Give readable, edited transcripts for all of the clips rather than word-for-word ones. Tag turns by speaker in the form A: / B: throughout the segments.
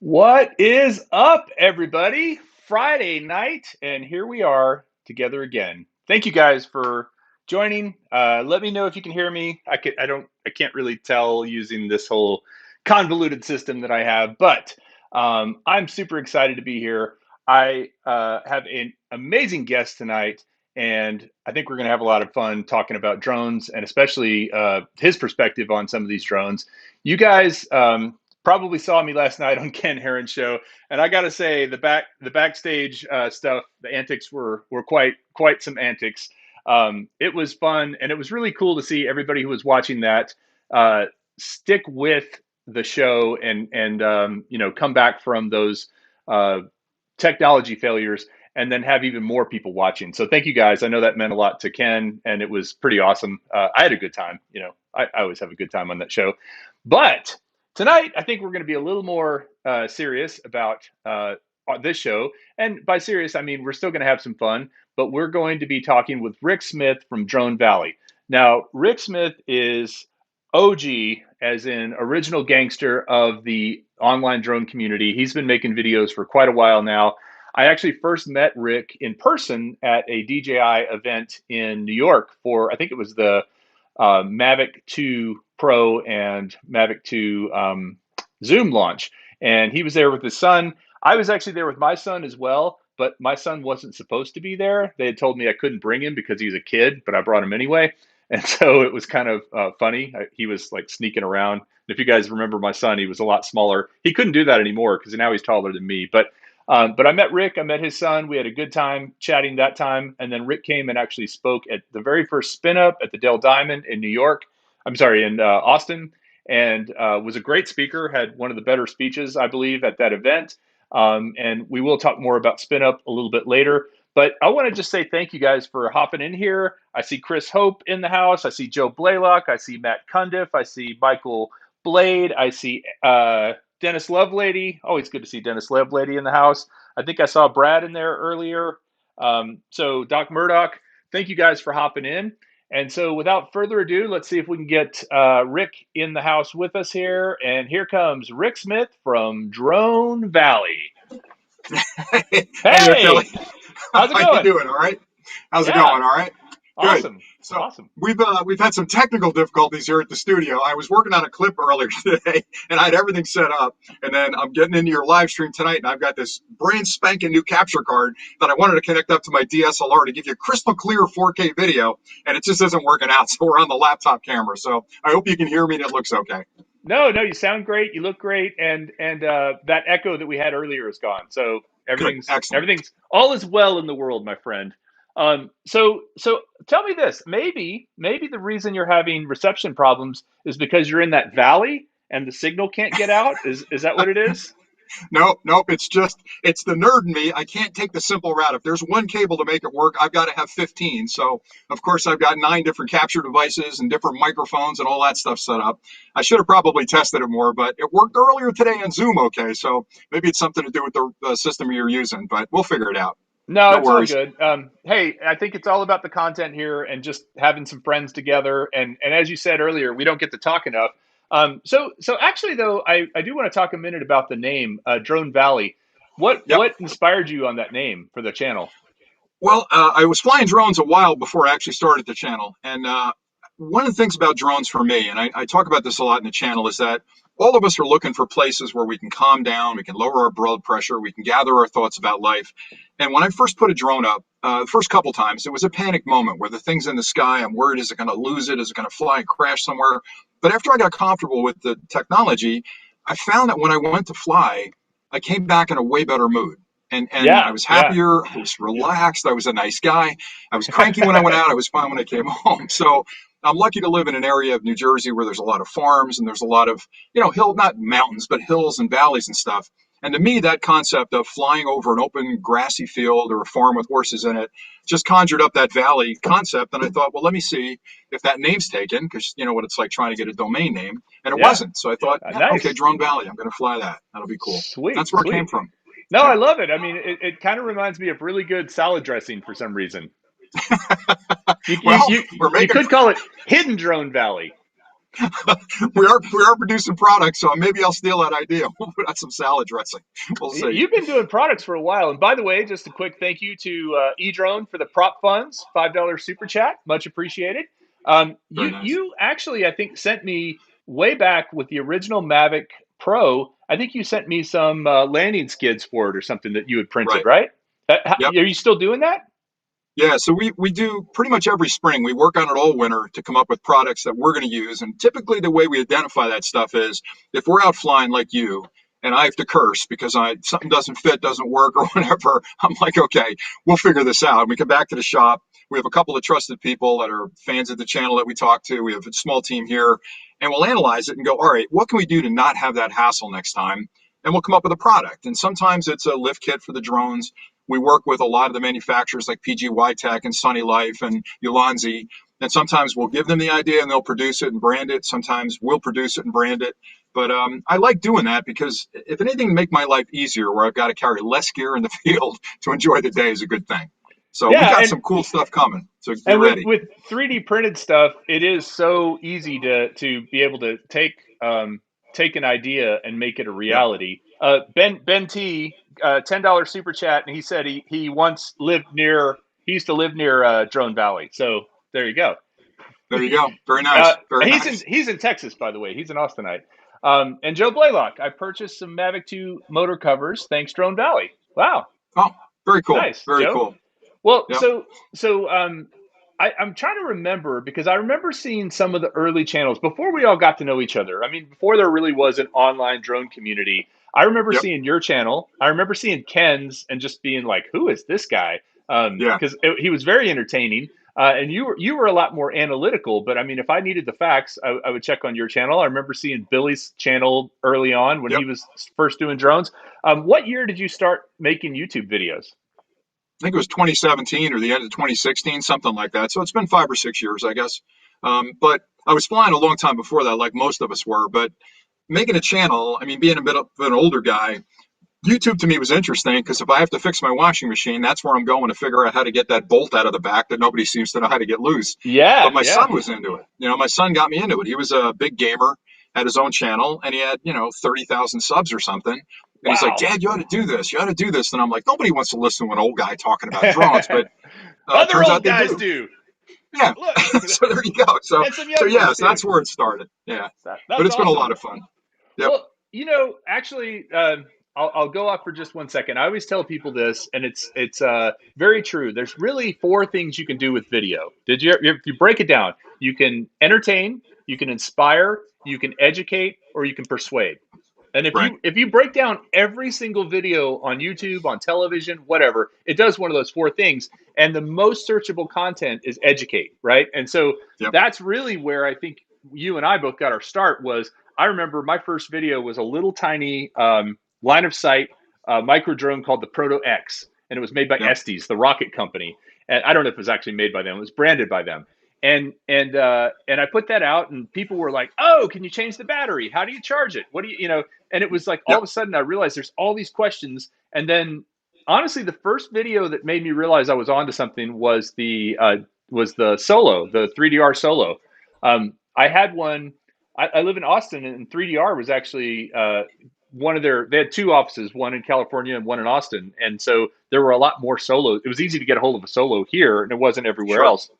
A: What is up, everybody? Friday night, and here we are together again. Thank you guys for joining. Let me know if you can hear me. I can't really tell using this whole convoluted system that I have, but I'm super excited to be here. I have an amazing guest tonight, and I think we're going to have a lot of fun talking about drones and especially his perspective on some of these drones. You guys, probably saw me last night on Ken Heron's show, and I got to say the backstage stuff, the antics were quite some antics. It was fun, and it was really cool to see everybody who was watching that stick with the show and come back from those uh, technology failures and then have even more people watching. So thank you guys. I know that meant a lot to Ken, and it was pretty awesome. I had a good time. I always have a good time on that show, but tonight, I think we're going to be a little more serious about this show. And by serious, I mean we're still going to have some fun, but we're going to be talking with Rick Smith from Drone Valley. Now, Rick Smith is OG, as in original gangster of the online drone community. He's been making videos for quite a while now. I actually first met Rick in person at a DJI event in New York for, I think it was the Mavic 2 Pro and Mavic 2 Zoom launch. And he was there with his son. I was actually there with my son as well, but my son wasn't supposed to be there. They had told me I couldn't bring him because he's a kid, but I brought him anyway. And so it was kind of funny. He was like sneaking around. If you guys remember my son, he was a lot smaller. He couldn't do that anymore because now he's taller than me. But I met Rick. I met his son. We had a good time chatting that time. And then Rick came and actually spoke at the very first spin up at the Dell Diamond in New York. I'm sorry, in Austin, and was a great speaker. Had one of the better speeches, I believe, at that event. And we will talk more about spin up a little bit later. But I want to just say thank you guys for hopping in here. I see Chris Hope in the house. I see Joe Blaylock. I see Matt Cundiff. I see Michael Blade. I see Dennis Lovelady. Always good to see Dennis Lovelady in the house. I think I saw Brad in there earlier. So Doc Murdoch, thank you guys for hopping in. And so without further ado, let's see if we can get Rick in the house with us here. And here comes Rick Smith from Drone Valley.
B: Hey there, Philly.
A: Hey, how's it
B: How you
A: going?
B: doing? All right. How's it
A: Yeah,
B: going? All right. Good.
A: awesome,
B: So
A: awesome.
B: we've had some technical difficulties here at the studio. I was working on a clip earlier today, and I had everything set up. And then I'm getting into your live stream tonight, and I've got this brand spanking new capture card that I wanted to connect up to my DSLR to give you crystal clear 4K video, and it just isn't working out. So we're on the laptop camera. So I hope you can hear me and it looks okay.
A: No, you sound great. You look great, and that echo that we had earlier is gone. So
B: Good. Excellent.
A: everything's all is well in the world, my friend. So tell me this. Maybe the reason you're having reception problems is because you're in that valley and the signal can't get out. Is that what it is?
B: Nope. It's the nerd in me. I can't take the simple route. If there's one cable to make it work, I've got to have 15. So, of course, I've got 9 different capture devices and different microphones and all that stuff set up. I should have probably tested it more, but it worked earlier today on Zoom okay. So maybe it's something to do with the system you're using, but we'll figure it out.
A: No,
B: No
A: it's all
B: worries.
A: good. Hey, I think it's all about the content here and just having some friends together. And as you said earlier, we don't get to talk enough. So actually, though, I do want to talk a minute about the name Drone Valley.
B: Yep.
A: What inspired you on that name for the channel?
B: Well, I was flying drones a while before I actually started the channel. And one of the things about drones for me, and I talk about this a lot in the channel, is that all of us are looking for places where we can calm down, we can lower our blood pressure, we can gather our thoughts about life. And when I first put a drone up, the first couple times, it was a panic moment where the thing's in the sky. I'm worried, is it going to lose it? Is it going to fly and crash somewhere? But after I got comfortable with the technology, I found that when I went to fly, I came back in a way better mood. And I
A: Yeah,
B: was
A: yeah.
B: happier, I was relaxed, I was a nice guy. I was cranky when I went out, I was fine when I came home. So I'm lucky to live in an area of New Jersey where there's a lot of farms and there's a lot of, not mountains, but hills and valleys and stuff. And to me, that concept of flying over an open grassy field or a farm with horses in it just conjured up that valley concept. And I thought, well, let me see if that name's taken, because you know what it's like trying to get a domain name. And it
A: Yeah.
B: wasn't. So I thought, yeah, okay,
A: Nice.
B: Drone Valley, I'm going to fly that. That'll be cool.
A: Sweet,
B: That's where it came
A: sweet.
B: from.
A: No,
B: Yeah.
A: I love it. I mean, it kind of reminds me of really good salad dressing for some reason. You, you,
B: Well,
A: you,
B: we're
A: you
B: making
A: could call it Hidden Drone Valley.
B: We are producing products, so maybe I'll steal that idea. We'll put out some salad dressing. We'll see.
A: You've been doing products for a while. And by the way, just a quick thank you to eDrone for the prop funds, $5 super chat, much appreciated.
B: Very
A: You
B: nice.
A: you actually, I think, sent me way back with the original Mavic Pro. I think you sent me some landing skids for it or something that you had printed,
B: Right.
A: right? Are
B: Yep.
A: you still doing that?
B: Yeah, so we do pretty much every spring. We work on it all winter to come up with products that we're going to use. And typically, the way we identify that stuff is if we're out flying like you, and I have to curse because something doesn't fit, doesn't work, or whatever. I'm like, okay, we'll figure this out. And we come back to the shop. We have a couple of trusted people that are fans of the channel that we talk to. We have a small team here, and we'll analyze it and go, all right, what can we do to not have that hassle next time? And we'll come up with a product. And sometimes it's a lift kit for the drones. We work with a lot of the manufacturers like PGY Tech and Sunny Life and Ulanzi. And sometimes we'll give them the idea and they'll produce it and brand it. Sometimes we'll produce it and brand it. But I like doing that because if anything, make my life easier where I've got to carry less gear in the field to enjoy the day is a good thing. So we
A: Yeah,
B: got some cool stuff coming. So get
A: and
B: ready.
A: with 3D printed stuff, it is so easy to be able to take an idea and make it a
B: Yep.
A: reality. Ben T, $10 super chat, and he said he once lived near. He used to live near Drone Valley. So there you go.
B: There you go. Very nice. Very nice.
A: He's in Texas, by the way. He's an Austinite. And Joe Blaylock, I purchased some Mavic 2 motor covers. Thanks, Drone Valley. Wow,
B: Oh, very cool.
A: nice,
B: Very
A: Joe.
B: cool.
A: Well,
B: Yep.
A: I'm trying to remember because I remember seeing some of the early channels before we all got to know each other. I mean, before there really was an online drone community. I remember
B: Yep.
A: seeing your channel. I remember seeing Ken's and just being like, "Who is this guy?"
B: Yeah.
A: Because he was very entertaining. And you were a lot more analytical. But I mean, if I needed the facts, I would check on your channel. I remember seeing Billy's channel early on when he
B: Yep.
A: was first doing drones. What year did you start making YouTube videos?
B: I think it was 2017 or the end of 2016, something like that. So it's been 5 or 6 years, I guess. But I was flying a long time before that, like most of us were. But making a channel, I mean, being a bit of an older guy, YouTube to me was interesting because if I have to fix my washing machine, that's where I'm going to figure out how to get that bolt out of the back that nobody seems to know how to get loose. But
A: Yeah,
B: my
A: yeah.
B: son was into it. My son got me into it. He was a big gamer, had his own channel, and he had, 30,000 subs or something. And he's like,
A: Wow.
B: Dad, you ought to do this. You ought to do this. And I'm like, nobody wants to listen to an old guy talking about drones, but it
A: Other
B: turns out
A: old
B: they
A: guys
B: do.
A: do.
B: Yeah.
A: Look,
B: So there you go. So,
A: and some
B: so
A: young ones
B: yes,
A: too.
B: that's where it started. Yeah. But
A: That's
B: it's been a lot
A: awesome.
B: of fun. Yep.
A: Well, actually, I'll go off for just 1 second. I always tell people this, and it's very true. There's really four things you can do with video. If you break it down, you can entertain, you can inspire, you can educate, or you can persuade. And if
B: Right.
A: you break down every single video on YouTube, on television, whatever, it does one of those four things. And the most searchable content is educate, right? And so
B: Yep.
A: that's really where I think you and I both got our start. Was I remember my first video was a little tiny line of sight micro drone called the Proto X, and it was made by
B: Yep.
A: Estes, the rocket company. And I don't know if it was actually made by them; it was branded by them. And I put that out, and people were like, "Oh, can you change the battery? How do you charge it? What do you know?" And it was like all
B: Yep.
A: of a sudden I realized there's all these questions. And then honestly, the first video that made me realize I was onto something was the solo, the 3DR solo. I had one. I live in Austin, and 3DR was actually one of their. They had two offices, one in California and one in Austin, and so there were a lot more solos. It was easy to get a hold of a solo here, and it wasn't everywhere
B: Sure.
A: else.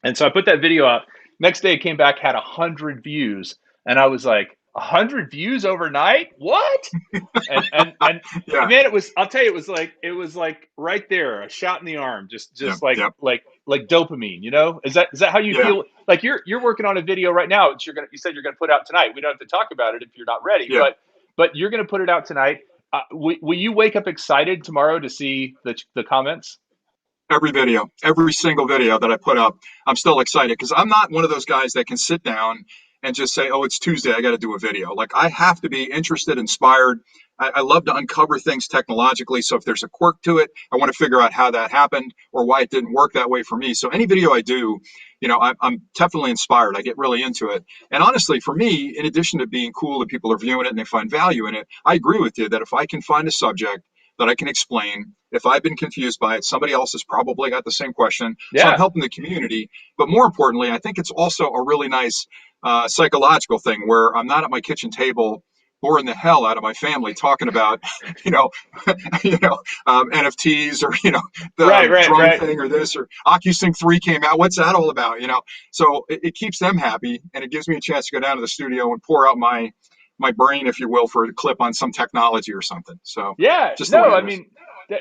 A: And so I put that video out. Next day, it came back, had 100 views, and I was like, 100 views overnight? What? And
B: Yeah.
A: man, it was. I'll tell you, it was like right there, a shot in the arm, just
B: Yep.
A: just like
B: Yep.
A: like dopamine. Is that how you
B: Yeah.
A: feel? Like you're working on a video right now. You said you're gonna put out tonight. We don't have to talk about it if you're not ready,
B: Yeah.
A: but you're gonna put it out tonight. Will you wake up excited tomorrow to see the comments?
B: Every video, every single video that I put up, I'm still excited because I'm not one of those guys that can sit down and just say, oh, it's Tuesday, I got to do a video. Like I have to be interested, inspired. I love to uncover things technologically. So if there's a quirk to it, I want to figure out how that happened or why it didn't work that way for me. So any video I do, I'm definitely inspired. I get really into it. And honestly, for me, in addition to being cool that people are viewing it and they find value in it, I agree with you that if I can find a subject that I can explain. If I've been confused by it, somebody else has probably got the same question. So I'm
A: Yeah.
B: helping the community. But more importantly, I think it's also a really nice psychological thing where I'm not at my kitchen table boring the hell out of my family talking about, you know, NFTs or the
A: Right, right,
B: drone
A: right.
B: thing or this or OcuSync 3 came out. What's that all about? So it keeps them happy and it gives me a chance to go down to the studio and pour out my brain, if you will, for a clip on some technology or something. So
A: Yeah,
B: just the way
A: no, I
B: it is.
A: mean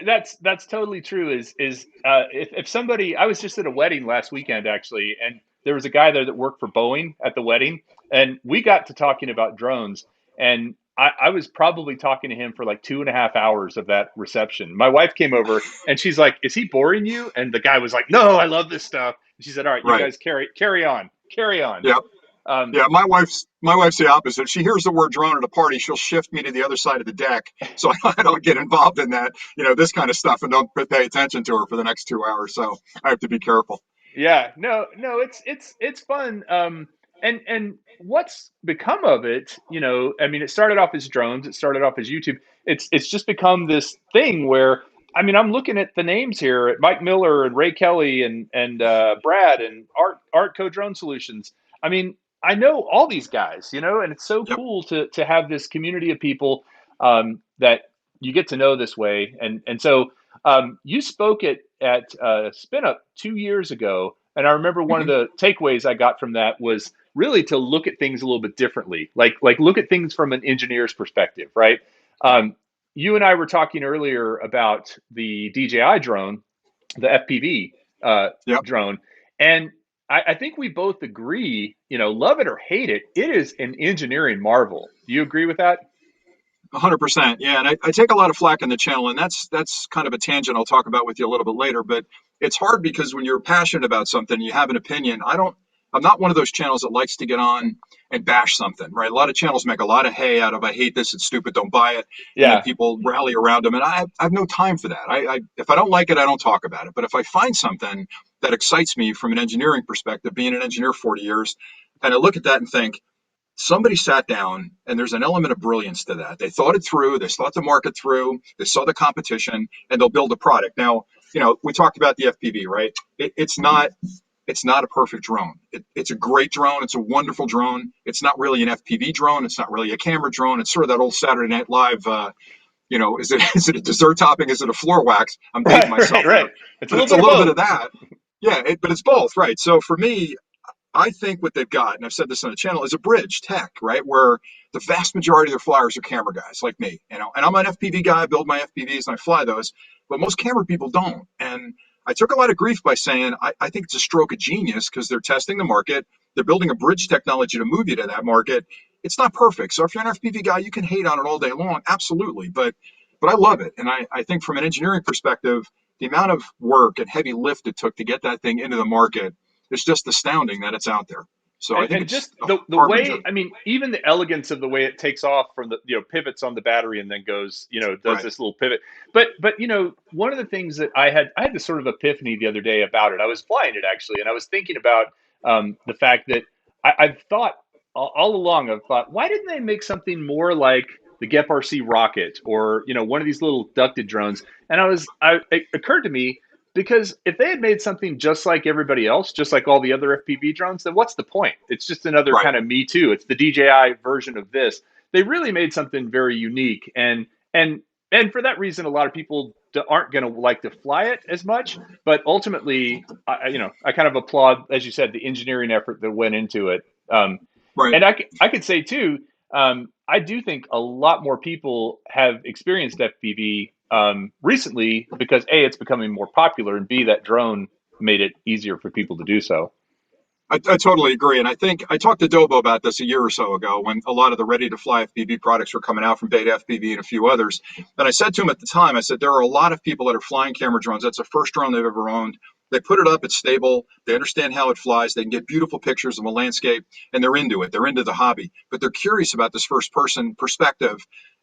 A: that's totally true. Is if somebody, I was just at a wedding last weekend actually, and there was a guy there that worked for Boeing at the wedding, and we got to talking about drones, and I was probably talking to him for like 2.5 hours of that reception. My wife came over and she's like, "Is he boring you?" And the guy was like, "No, I love this stuff." And she said, "All right, you
B: Right.
A: guys carry on, carry on."
B: Yeah.
A: Um,
B: Yeah, my wife's the opposite. She hears the word drone at a party, she'll shift me to the other side of the deck, so I don't get involved in that, this kind of stuff, and don't pay attention to her for the next 2 hours. So I have to be careful.
A: Yeah, no, no, it's fun. And what's become of it? I mean, it started off as drones. It started off as YouTube. It's just become this thing where, I mean, I'm looking at the names here at Mike Miller and Ray Kelly and Brad and Art Drone Solutions. I mean, I know all these guys, and it's so
B: Yep.
A: cool to have this community of people that you get to know this way. And so you spoke at Spin Up 2 years ago, and I remember one of
B: Hmm.
A: the takeaways I got from that was really to look at things a little bit differently, like look at things from an engineer's perspective, right? Um, you and I were talking earlier about the DJI drone, the FPV
B: Yep.
A: drone, and I think we both agree, love it or hate it, it is an engineering marvel. Do you agree with that?
B: 100%. Yeah, and I take a lot of flack in the channel, and that's kind of a tangent I'll talk about with you a little bit later. But it's hard because when you're passionate about something, you have an opinion. I'm not one of those channels that likes to get on and bash something, right? A lot of channels make a lot of hay out of I hate this, it's stupid, don't buy it, and then
A: Yeah,
B: people rally around them, and I have no time for that. If I don't like it, I don't talk about it. But if I find something that excites me from an engineering perspective, being an engineer 40 years, and I look at that and think somebody sat down and there's an element of brilliance to that. They thought it through, they thought the market through, they saw the competition, and they'll build a product. Now, we talked about the FPV, right? It's not a perfect drone. It's a great drone. It's a wonderful drone. It's not really an FPV drone. It's not really a camera drone. It's sort of that old Saturday Night Live. Is it a dessert topping? Is it a floor wax? I'm dating
A: right, right,
B: myself there,
A: right. It's a
B: but
A: little
B: it's a
A: bit of
B: little bit
A: both.
B: of that. Yeah, but it's both, right? So for me, I think what they've got, and I've said this on the channel, is a bridge tech, right? Where the vast majority of their flyers are camera guys like me, and I'm an FPV guy. I build my FPVs and I fly those, but most camera people don't. And I took a lot of grief by saying I think it's a stroke of genius because they're testing the market. They're building a bridge technology to move you to that market. It's not perfect. So if you're an FPV guy, you can hate on it all day long, absolutely. But I love it. And I think from an engineering perspective, the amount of work and heavy lift it took to get that thing into the market, it's just astounding that it's out there. So I think
A: And
B: it's
A: just
B: a
A: the
B: harbinger.
A: way, I mean, even the elegance of the way it takes off from the, pivots on the battery and then goes, does
B: Right.
A: this little pivot. But one of the things that I had this sort of epiphany the other day about it. I was flying it actually, and I was thinking about the fact that I've thought all along. I've thought, why didn't they make something more like the Gep RC rocket or one of these little ducted drones? And it occurred to me, because if they had made something just like everybody else, just like all the other FPV drones, then what's the point? It's just another
B: Right.
A: kind of Me Too. It's the DJI version of this. They really made something very unique, and for that reason, a lot of people aren't going to like to fly it as much. But ultimately, I kind of applaud, as you said, the engineering effort that went into it.
B: Right.
A: And I could say too, I do think a lot more people have experienced FPV recently because A, it's becoming more popular, and B, that drone made it easier for people to do so.
B: I totally agree. And I think I talked to Dobo about this a year or so ago when a lot of the ready to fly FPV products were coming out from Beta FPV and a few others. And I said to him at the time, I said, there are a lot of people that are flying camera drones. That's the first drone they've ever owned. They put it up, it's stable, they understand how it flies, they can get beautiful pictures of a landscape, and they're into it. They're into the hobby, but they're curious about this first person perspective.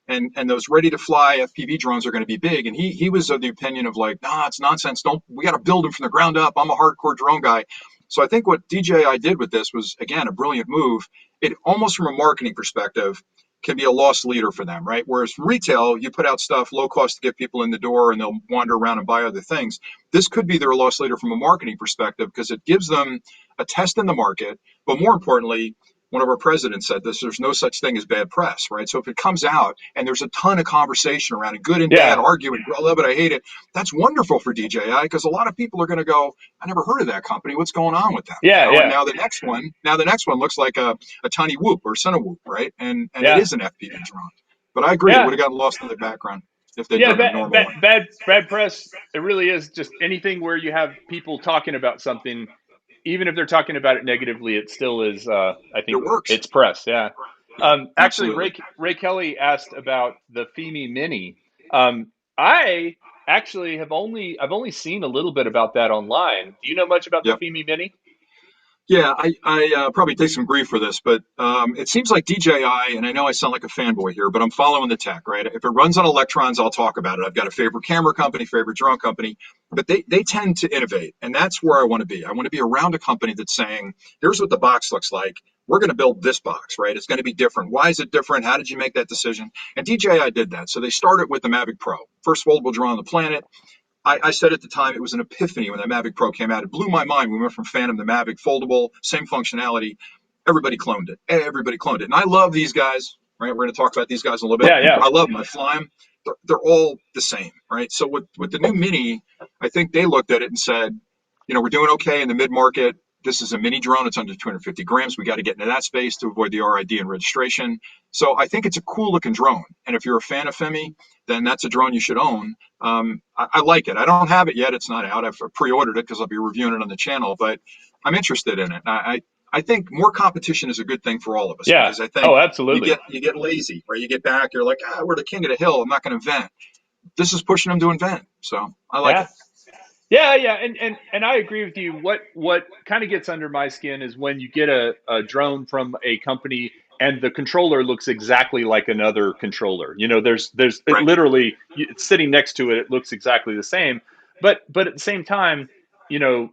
B: And those ready to fly FPV drones are going to be big. And he was of the opinion of like, nah, it's nonsense. Don't we got to build them from the ground up. I'm a hardcore drone guy. So I think what DJI did with this was, again, a brilliant move. It almost from a marketing perspective can be a loss leader for them, right? Whereas from retail, you put out stuff low cost to get people in the door and they'll wander around and buy other things. This could be their loss leader from a marketing perspective because it gives them a test in the market. But more importantly, one of our presidents said this, there's no such thing as bad press, right? So if it comes out and there's a ton of conversation around it, good and bad,
A: Yeah.
B: arguing, I love it, I hate it, that's wonderful for DJI because a lot of people are going to go, I never heard of that company. What's going on with them?
A: Yeah.
B: And
A: Yeah.
B: now the next one looks like a tiny whoop or Cinewhoop, right? And it
A: Yeah.
B: is an FPV drone. But I agree, it would
A: Yeah.
B: have gotten lost in the background if they'd
A: Yeah,
B: done a normal one.
A: bad press. It really is just anything where you have people talking about something, even if they're talking about it negatively, it still is. I
B: It
A: think
B: works.
A: it's press. Yeah.
B: Yeah,
A: Actually,
B: absolutely.
A: Ray Kelly asked about the FIMI Mini. I actually I've only seen a little bit about that online. Do you know much about the
B: Yep.
A: FIMI Mini?
B: Yeah, I probably take some grief for this, but it seems like DJI, and I know I sound like a fanboy here, but I'm following the tech, right? If it runs on electrons, I'll talk about it. I've got a favorite camera company, favorite drone company, but they tend to innovate, and that's where I want to be. I want to be around a company that's saying, here's what the box looks like. We're going to build this box, right? It's going to be different. Why is it different? How did you make that decision? And DJI did that. So they started with the Mavic Pro, first foldable drone on the planet. I said at the time it was an epiphany when the Mavic Pro came out. It blew my mind. We went from Phantom to Mavic, foldable, same functionality. Everybody cloned it. Everybody cloned it. And I love these guys, right? We're going to talk about these guys in a little bit.
A: Yeah, yeah,
B: I love them. I fly them. They're all the same, right? So with the new Mini, I think they looked at it and said, we're doing okay in the mid market. This is a mini drone. It's under 250 grams. We got to get into that space to avoid the RID and registration. So I think it's a cool looking drone. And if you're a fan of FIMI, then that's a drone you should own. I like it. I don't have it yet. It's not out. I've pre-ordered it because I'll be reviewing it on the channel, but I'm interested in it. I think more competition is a good thing for all of us
A: yeah.
B: because I think
A: Oh,
B: you
A: absolutely.
B: get lazy or you get back. You're like, we're the king of the hill. I'm not going to invent. This is pushing them to invent. So I like
A: Yeah.
B: it.
A: Yeah, yeah, and I agree with you. What kind of gets under my skin is when you get a drone from a company and the controller looks exactly like another controller. There's it
B: Right.
A: literally it's sitting next to it. It looks exactly the same, but at the same time, you know,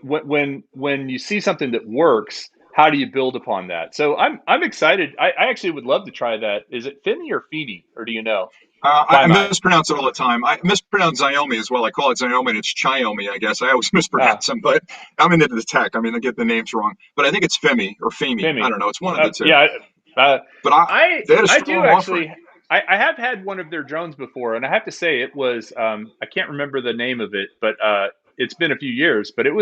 A: when you see something that works, how do you build upon that? So I'm excited. I actually would love to try that. Is it Finny or Feeny, or do you know?
B: I
A: FIMI.
B: mispronounce it all the time. I mispronounce Xiaomi as well. I call it Xiaomi and it's Xiaomi, I guess. I always
A: Ah,
B: mispronounce them, but I'm into the tech. I mean, I get the names wrong. But I think it's Femi or Femi. I
A: Fimi.
B: don't know. It's one of the two.
A: Yeah. Uh,
B: But they had a
A: I do
B: strong offering.
A: actually. I have had one of their drones before, and I have to say it was. I can't remember the name of it, but it's been a few years. But it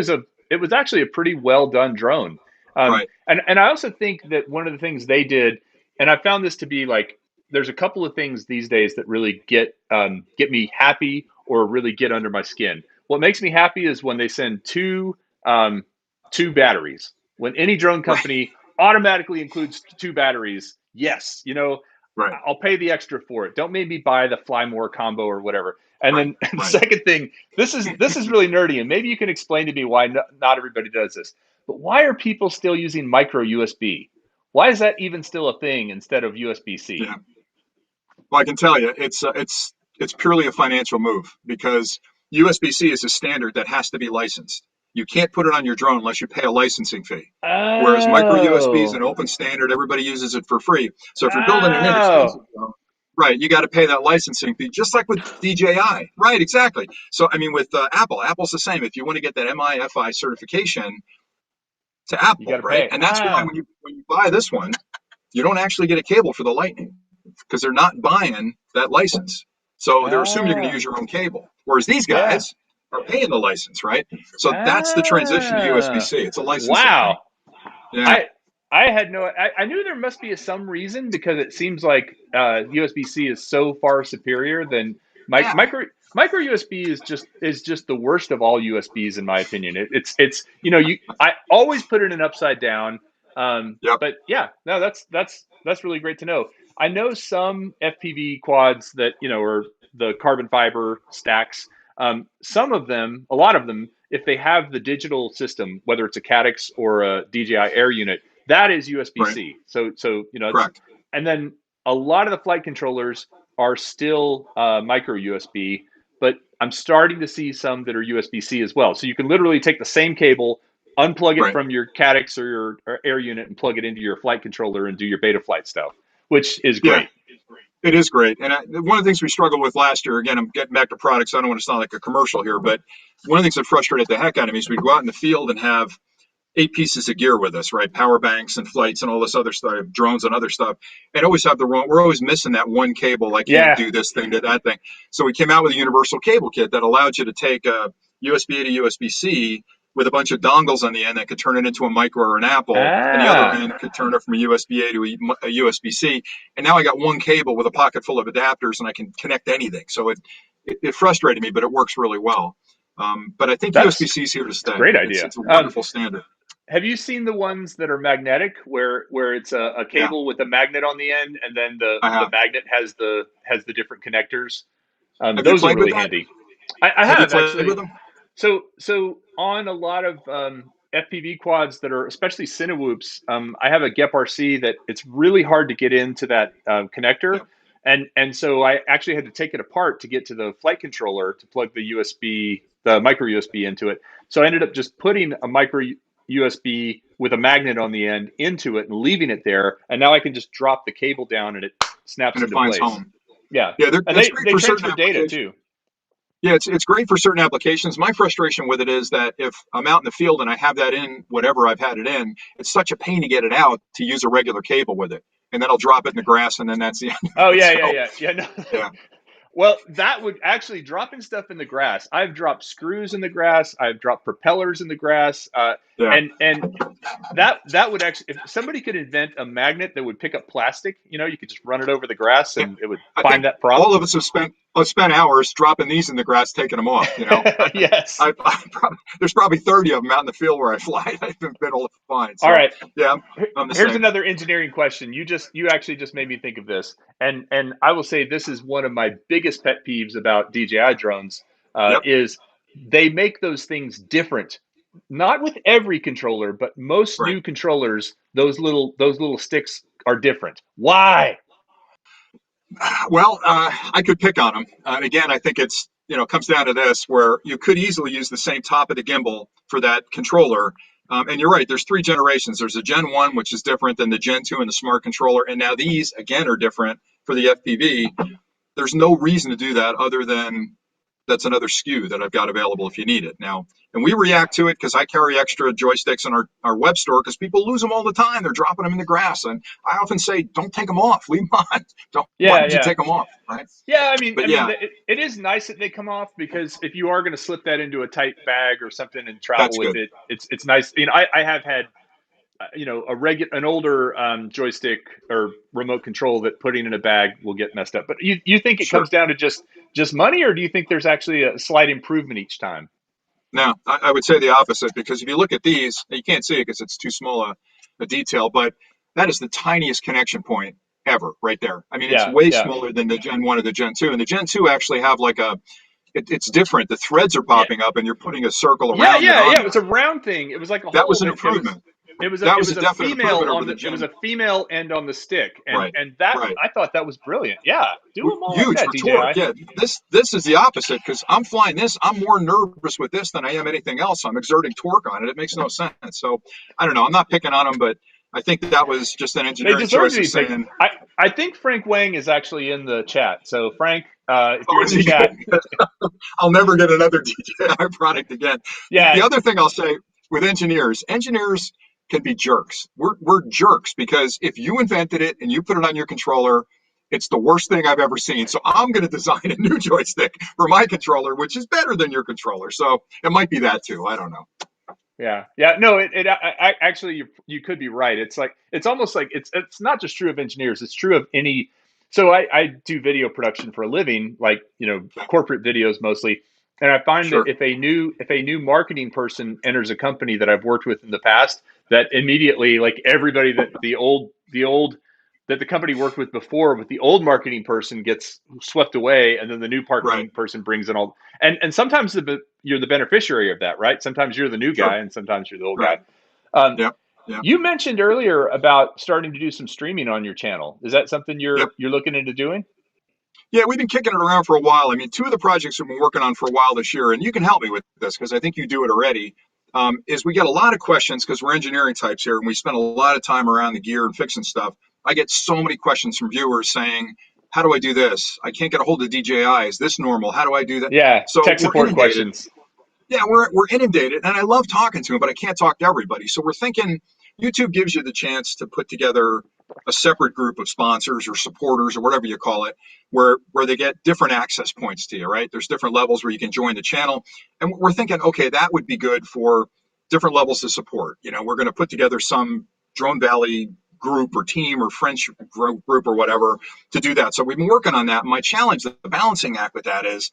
A: was actually a pretty well done drone.
B: Right.
A: And I also think that one of the things they did, and I found this to be like, there's a couple of things these days that really get me happy or really get under my skin. What makes me happy is when they send um, two batteries. When any drone
B: Right.
A: company automatically includes two batteries, yes,
B: Right.
A: I'll pay the extra for it. Don't make me buy the Fly More combo or whatever. And
B: Right.
A: then the
B: Right.
A: second thing, this is really nerdy, and maybe you can explain to me why not everybody does this. But why are people still using micro USB? Why is that even still a thing instead of USB C?
B: Yeah. Well, I can tell you, it's purely a financial move because USB-C is a standard that has to be licensed. You can't put it on your drone unless you pay a licensing fee. Whereas micro USB is
A: Oh,
B: an open standard, everybody uses it for free. So if you're building an inexpensive
A: oh,
B: drone, right, you got to pay that licensing fee, just like with DJI. Right, exactly. So I mean, with Apple's the same. If you want to get that MIFI certification to
A: you got
B: Apple,
A: to
B: right,
A: pay.
B: and that's why
A: Ah,
B: when you buy this one, you don't actually get a cable for the Lightning because they're not buying that license. So they're assuming you're going to
A: ah,
B: use your own cable. Whereas these
A: yeah,
B: guys are paying the license, right? So that's the transition to
A: ah,
B: USB-C. It's a licensing thing.
A: wow.
B: Yeah,
A: I I had no. I knew there must be some reason because it seems like USB C is so far superior than
B: yeah,
A: micro USB is just the worst of all USBs in my opinion. It's you I always put it in upside down.
B: yep,
A: But yeah, no, that's really great to know. I know some FPV quads that are the carbon fiber stacks. Some of them, a lot of them, if they have the digital system, whether it's a Cadix or a DJI Air unit, that is USB
B: right,
A: C. So it's
B: correct.
A: and then a lot of the flight controllers are still micro USB, but I'm starting to see some that are USB C as well. So you can literally take the same cable, unplug it
B: Right.
A: from your Cadix or your Air unit, and plug it into your flight controller and do your beta flight stuff, which is
B: Yeah,
A: great.
B: it is great. And one of the things we struggled with last year, again, I'm getting back to products. I don't want to sound like a commercial here, but one of the things that frustrated the heck out of me is we'd go out in the field and have 8 pieces of gear with us, right? Power banks and flights and all this other stuff, drones and other stuff, and always have the wrong. We're always missing that one cable. I can't
A: Yeah.
B: do this thing to that thing. So we came out with a universal cable kit that allowed you to take a USB to USB C with a bunch of dongles on the end that could turn it into a micro or an Apple, and the other
A: Ah,
B: end could turn it from a USB A to a USB C. And now I got one cable with a pocket full of adapters, and I can connect anything. So it frustrated me, but it works really well. But I think USB
A: that's
B: C is here to
A: a
B: stay.
A: great
B: It's
A: idea.
B: it's a wonderful standard.
A: Have you seen the ones that are magnetic, where it's a
B: Yeah,
A: cable with a magnet on the end, and then
B: I
A: the
B: have.
A: magnet has the different connectors?
B: Have you
A: Those are
B: played with
A: really
B: that?
A: handy. I
B: Have you
A: have
B: played with
A: actually.
B: them?
A: So on a lot of FPV quads that are especially Cinewhoops, I have a GEP RC that it's really hard to get into that connector,
B: Yeah,
A: and so I actually had to take it apart to get to the flight controller to plug the micro USB into it. So I ended up just putting a micro USB with a magnet on the end into it and leaving it there, and now I can just drop the cable down and it snaps
B: and it
A: into
B: finds
A: place.
B: home.
A: Yeah,
B: Yeah,
A: and
B: it's
A: they
B: great
A: they
B: for certain
A: transfer data
B: applications.
A: too.
B: Yeah, it's great for certain applications. My frustration with it is that if I'm out in the field and I have that in whatever I've had it in, it's such a pain to get it out to use a regular cable with it, and then I'll drop it in the grass, and then that's the end of
A: Oh
B: it.
A: yeah,
B: So
A: yeah. No.
B: yeah,
A: Well, that would actually dropping stuff in the grass. I've dropped screws in the grass. I've dropped propellers in the grass.
B: yeah.
A: And that would actually, if somebody could invent a magnet that would pick up plastic, you could just run it over the grass
B: Yeah.
A: and it would
B: I
A: find
B: think
A: that prop.
B: all of us have spent hours dropping these in the grass, taking them off.
A: Yes.
B: There's probably 30 of them out in the field where I fly. I've been able to find.
A: All
B: So
A: right.
B: yeah, I'm the
A: Here's
B: same.
A: another engineering question. You actually just made me think of this, and I will say this is one of my biggest pet peeves about DJI drones.
B: Yep.
A: Is they make those things different. Not with every controller, but most
B: Right.
A: new controllers, those little sticks are different. Why?
B: Well, I could pick on them. Again, I think it's comes down to this where you could easily use the same top of the gimbal for that controller. And you're right. There's 3 generations. There's a Gen 1, which is different than the Gen 2 and the Smart controller, and now these again are different for the FPV. There's no reason to do that other than that's another SKU that I've got available if you need it. Now, and we react to it because I carry extra joysticks in our web store because people lose them all the time. They're dropping them in the grass. And I often say, don't take them off. Leave them on. Don't, why
A: Yeah,
B: would you
A: yeah.
B: take them off? Right.
A: Yeah, I mean,
B: But
A: I mean,
B: yeah,
A: it is nice that they come off because if you are going to slip that into a tight bag or something and travel
B: that's
A: with
B: good.
A: it, it's nice. I have had an older joystick or remote control that putting in a bag will get messed up. But you think it
B: Sure.
A: comes down to just money, or do you think there's actually a slight improvement each time?
B: Now, I would say the opposite because if you look at these, you can't see it because it's too small a detail, but that is the tiniest connection point ever right there. I mean, it's
A: Yeah,
B: way
A: yeah,
B: smaller than the Gen 1 or the Gen 2. And the Gen 2 actually have like it's different. The threads are
A: yeah,
B: popping up and you're putting a circle
A: yeah,
B: around it
A: yeah,
B: on
A: yeah. It was
B: there.
A: a round thing. It was like a
B: That was
A: hole.
B: an
A: It was
B: improvement.
A: it was a
B: That
A: it
B: was a
A: was a
B: definite
A: female
B: improvement over
A: on
B: the
A: the it was
B: Gen.
A: a female end on the stick, and
B: Right,
A: and that
B: right.
A: I thought that was brilliant. Yeah, do them all like
B: Huge
A: that,
B: for torque.
A: DJI.
B: Yeah, this is the opposite because I'm flying this. I'm more nervous with this than I am anything else. I'm exerting torque on it. It makes no sense. So I don't know. I'm not picking on them, but I think that was just an
A: They
B: engineering
A: deserve to
B: choice of
A: be picked.
B: saying,
A: I think Frank Wang is actually in the chat. So Frank, if
B: "Oh,
A: you're in
B: is
A: the
B: he
A: chat,
B: good? I'll never get another DJI product again." The
A: yeah,
B: other thing I'll say with engineers can be jerks. We're jerks because if you invented it and you put it on your controller, it's the worst thing I've ever seen. So I'm going to design a new joystick for my controller, which is better than your controller. So it might be that too. I don't know.
A: yeah. No, actually you could be right. It's like it's almost like it's not just true of engineers. It's true of any. So I do video production for a living, like corporate videos mostly, and I find that
B: Sure.
A: if a new marketing person enters a company that I've worked with in the past, that immediately like everybody that the old that the company worked with the old marketing person gets swept away, and then the new
B: Right.
A: marketing person brings in all. And sometimes you're the beneficiary of that, right? Sometimes you're the new
B: Sure.
A: guy, and sometimes you're the old guy.
B: Right.
A: Um,
B: Yep. Yep.
A: you mentioned earlier about starting to do some streaming on your channel. Is that something
B: Yep.
A: you're looking into doing?
B: Yeah, we've been kicking it around for a while. I mean, 2 of the projects we've been working on for a while this year, and you can help me with this because I think you do it already. Is we get a lot of questions because we're engineering types here, and we spend a lot of time around the gear and fixing stuff. I get so many questions from viewers saying, "How do I do this? I can't get a hold of DJI. Is this normal? How do I do that?"
A: Yeah,
B: So
A: tech
B: we're
A: support
B: inundated.
A: questions.
B: Yeah, we're inundated, and I love talking to them, but I can't talk to everybody. So we're thinking YouTube gives you the chance to put together a separate group of sponsors or supporters or whatever you call it, where they get different access points to you, right? There's different levels where you can join the channel, and we're thinking, okay, that would be good for different levels of support. We're going to put together some Drone Valley group or team or friendship group or whatever to do that. So we've been working on that. My challenge, the balancing act with that is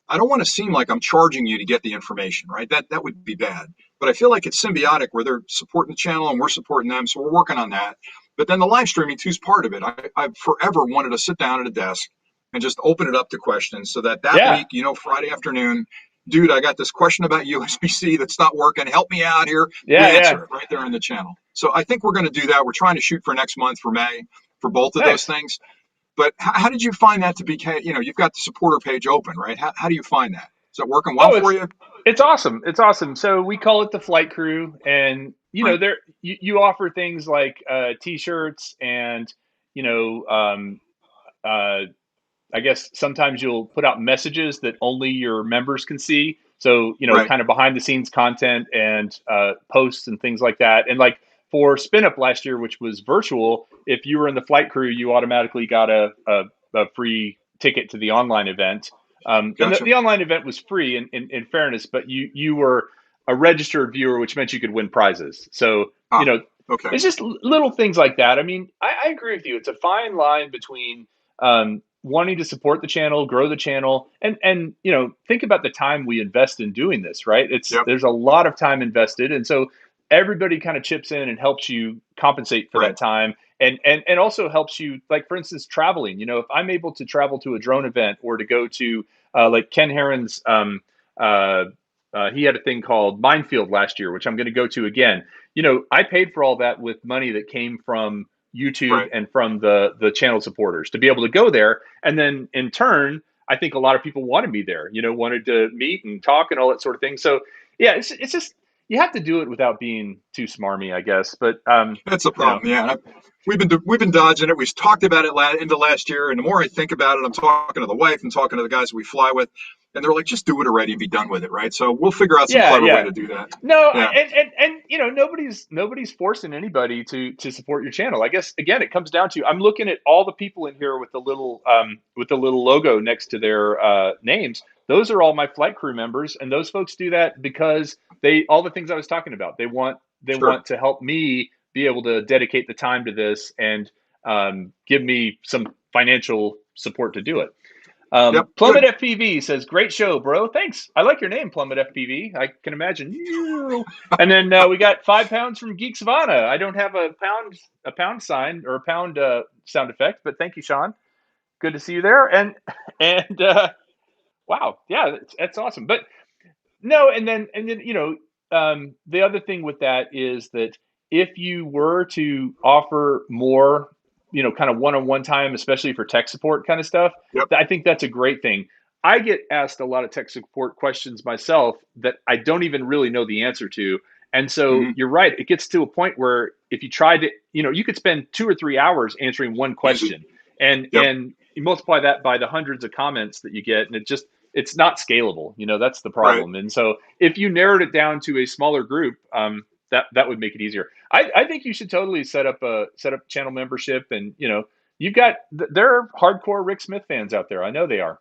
B: I don't want to seem like I'm charging you to get the information, right? That would be bad. But I feel like it's symbiotic where they're supporting the channel and we're supporting them. So we're working on that. But then the live streaming too is part of it. I've forever wanted to sit down at a desk and just open it up to questions so that
A: Yeah,
B: week, Friday afternoon, dude, I got this question about USB-C that's not working. Help me out here. We
A: yeah, yeah.
B: answer it right there on the channel. So I think we're going to do that. We're trying to shoot for next month for May for both of those
A: Nice.
B: things. But how did you find that to be? You've got the supporter page open, right? How do you find that? Is that working well
A: Oh,
B: for you?
A: it's awesome. It's awesome. So we call it the flight crew, and
B: Right,
A: there you offer things like t-shirts and you know uh, I guess sometimes you'll put out messages that only your members can see. So,
B: right,
A: kind of behind the scenes content and posts and things like that. And like for Spin Up last year, which was virtual, if you were in the flight crew, you automatically got a free ticket to the online event. And
B: gotcha.
A: the online event was free in fairness, but you were a registered viewer, which meant you could win prizes. So,
B: Ah, okay,
A: it's just little things like that. I mean, I agree with you. It's a fine line between wanting to support the channel, grow the channel, and think about the time we invest in doing this. Right?
B: yep,
A: There's a lot of time invested, and so everybody kind of chips in and helps you compensate for
B: right,
A: that time, and also helps you. Like for instance, traveling. If I'm able to travel to a drone event or to go to like Ken Herron's. Uh, he had a thing called Minefield last year, which I'm going to go to again. I paid for all that with money that came from YouTube
B: right.
A: and from the channel supporters to be able to go there. And then in turn, I think a lot of people wanted me there, wanted to meet and talk and all that sort of thing. So yeah, it's just, you have to do it without being too smarmy, I guess. But,
B: That's the
A: you know,
B: problem. Yeah, we've been dodging it. We've talked about it into last year, and the more I think about it, I'm talking to the wife and talking to the guys we fly with, and they're like, just do it already and be done with it, right? So we'll figure out some
A: yeah,
B: clever way
A: yeah.
B: to do that.
A: No,
B: Yeah,
A: and nobody's forcing anybody to support your channel. I guess again, it comes down to I'm looking at all the people in here with the little logo next to their names. Those are all my flight crew members, and those folks do that because they all the things I was talking about. They
B: sure.
A: want to help me be able to dedicate the time to this and give me some financial support to do it.
B: Yep,
A: Plummet
B: good.
A: FPV says, "Great show, bro. Thanks. I like your name, Plummet FPV. I can imagine you." And then we got 5 pounds from Geek Savannah. I don't have a pound sign or a pound sound effect, but thank you, Sean. Good to see you there. And wow, yeah, that's awesome. But no, and then the other thing with that is that if you were to offer more, kind of one-on-one time, especially for tech support kind of stuff,
B: Yep.
A: I think that's a great thing. I get asked a lot of tech support questions myself that I don't even really know the answer to. And so
B: Hmm.
A: you're right. It gets to a point where if you tried to, you could spend 2 or 3 hours answering one
B: Easy.
A: question, and
B: Yep.
A: you multiply that by the hundreds of comments that you get, and it's not scalable. That's the
B: Right.
A: problem. And so if you narrowed it down to a smaller group, that would make it easier. I think you should totally set up channel membership, and you've got there are hardcore Rick Smith fans out there. I know they are.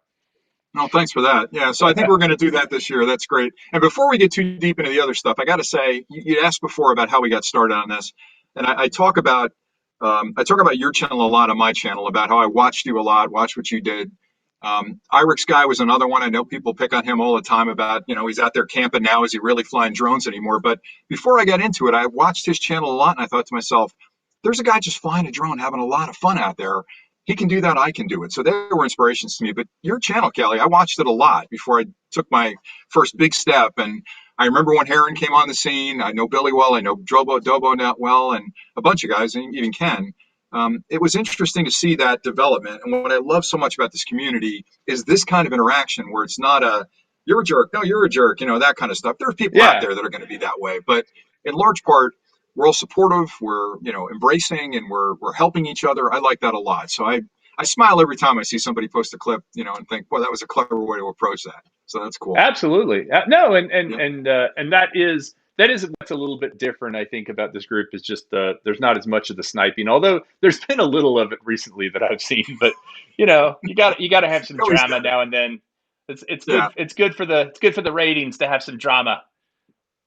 B: No, thanks for that. Yeah, so I think we're going to do that this year. That's great. And before we get too deep into the other stuff, I got to say, you asked before about how we got started on this, and I talk about your channel a lot on my channel about how I watched you a lot, watched what you did. Irix guy was another one. I know people pick on him all the time about he's out there camping now. Is he really flying drones anymore? But before I got into it, I watched his channel a lot, and I thought to myself, there's a guy just flying a drone, having a lot of fun out there. He can do that. I can do it. So they were inspirations to me. But your channel, Kelly, I watched it a lot before I took my first big step. And I remember when Heron came on the scene. I know Billy well. I know Dobo not well, and a bunch of guys, and even Ken. It was interesting to see that development. And what I love so much about this community is this kind of interaction where it's not a you're a jerk, no, you're a jerk, that kind of stuff. There's people out
A: Yeah,
B: there that are going to be that way, but in large part, we're all supportive. We're embracing, and we're helping each other. I like that a lot. So I smile every time I see somebody post a clip, and think, well, that was a clever way to approach that. So that's cool.
A: Absolutely. No,
B: Yeah.
A: and that is what's a little bit different, I think, about this group is just there's not as much of the sniping. Although there's been a little of it recently that I've seen, but you got to have some
B: You always
A: drama
B: get it.
A: now and then. It's
B: Yeah.
A: good. It's good for the ratings to have some drama.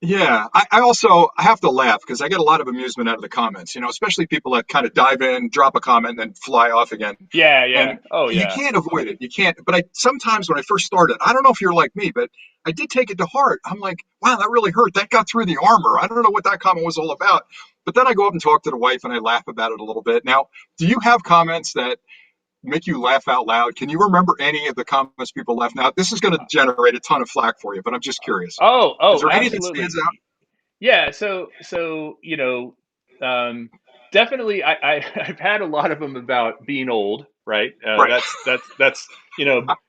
B: Yeah, I also I have to laugh because I get a lot of amusement out of the comments, especially people that kind of dive in, drop a comment, and then fly off again.
A: Yeah, yeah.
B: And
A: Oh,
B: you
A: yeah.
B: can't avoid it. You can't. But I sometimes when I first started, I don't know if you're like me, but I did take it to heart. I'm like, wow, that really hurt. That got through the armor. I don't know what that comment was all about. But then I go up and talk to the wife and I laugh about it a little bit. Now, do you have comments that make you laugh out loud? Can you remember any of the comments people left? Now, this is going to generate a ton of flack for you, but I'm just curious. Is
A: Oh,
B: there any that stands
A: absolutely.
B: out?
A: Yeah, so um, definitely, I've had a lot of them about being old, right?
B: Right.
A: That's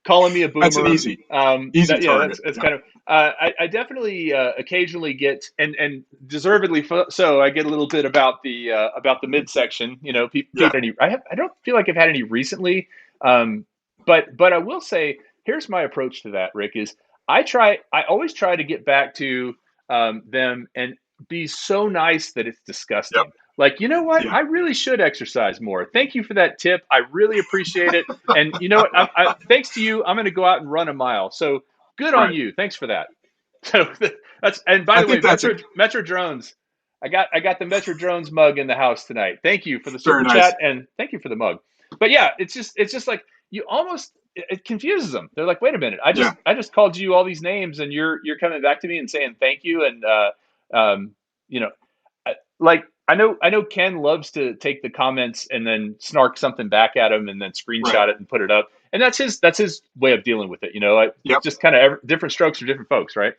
A: calling me a
B: That's an
A: boomer.
B: easy
A: Yeah,
B: target.
A: that's
B: Yeah.
A: kind of. I definitely occasionally get, and deservedly so. I get a little bit about the midsection.
B: Yeah.
A: People. I don't feel like I've had any recently, um, but I will say here's my approach to that. Rick is I always try to get back to them and be so nice that it's
B: Yep.
A: disgusting. Like, you know what?
B: Yeah.
A: I really should exercise more. Thank you for that tip. I really appreciate it. And you know what? Thanks to you, I'm going to go out and run a mile. So good on
B: Right.
A: you. Thanks for that. So that's, and by
B: I
A: the way,
B: think that's a
A: Metro Drones. I got the Metro Drones mug in the house tonight. Thank you for the
B: very
A: super
B: nice.
A: chat and thank you for the mug. But yeah, it's just like you almost it confuses them. They're like, wait a minute, I just
B: Yeah.
A: I just called you all these names and you're coming back to me and saying thank you and um, you know like I know Ken loves to take the comments and then snark something back at him and then
B: Right.
A: screenshot it and put it up. And that's his way of dealing with it.
B: Yep.
A: Just kind of different strokes for different folks, right?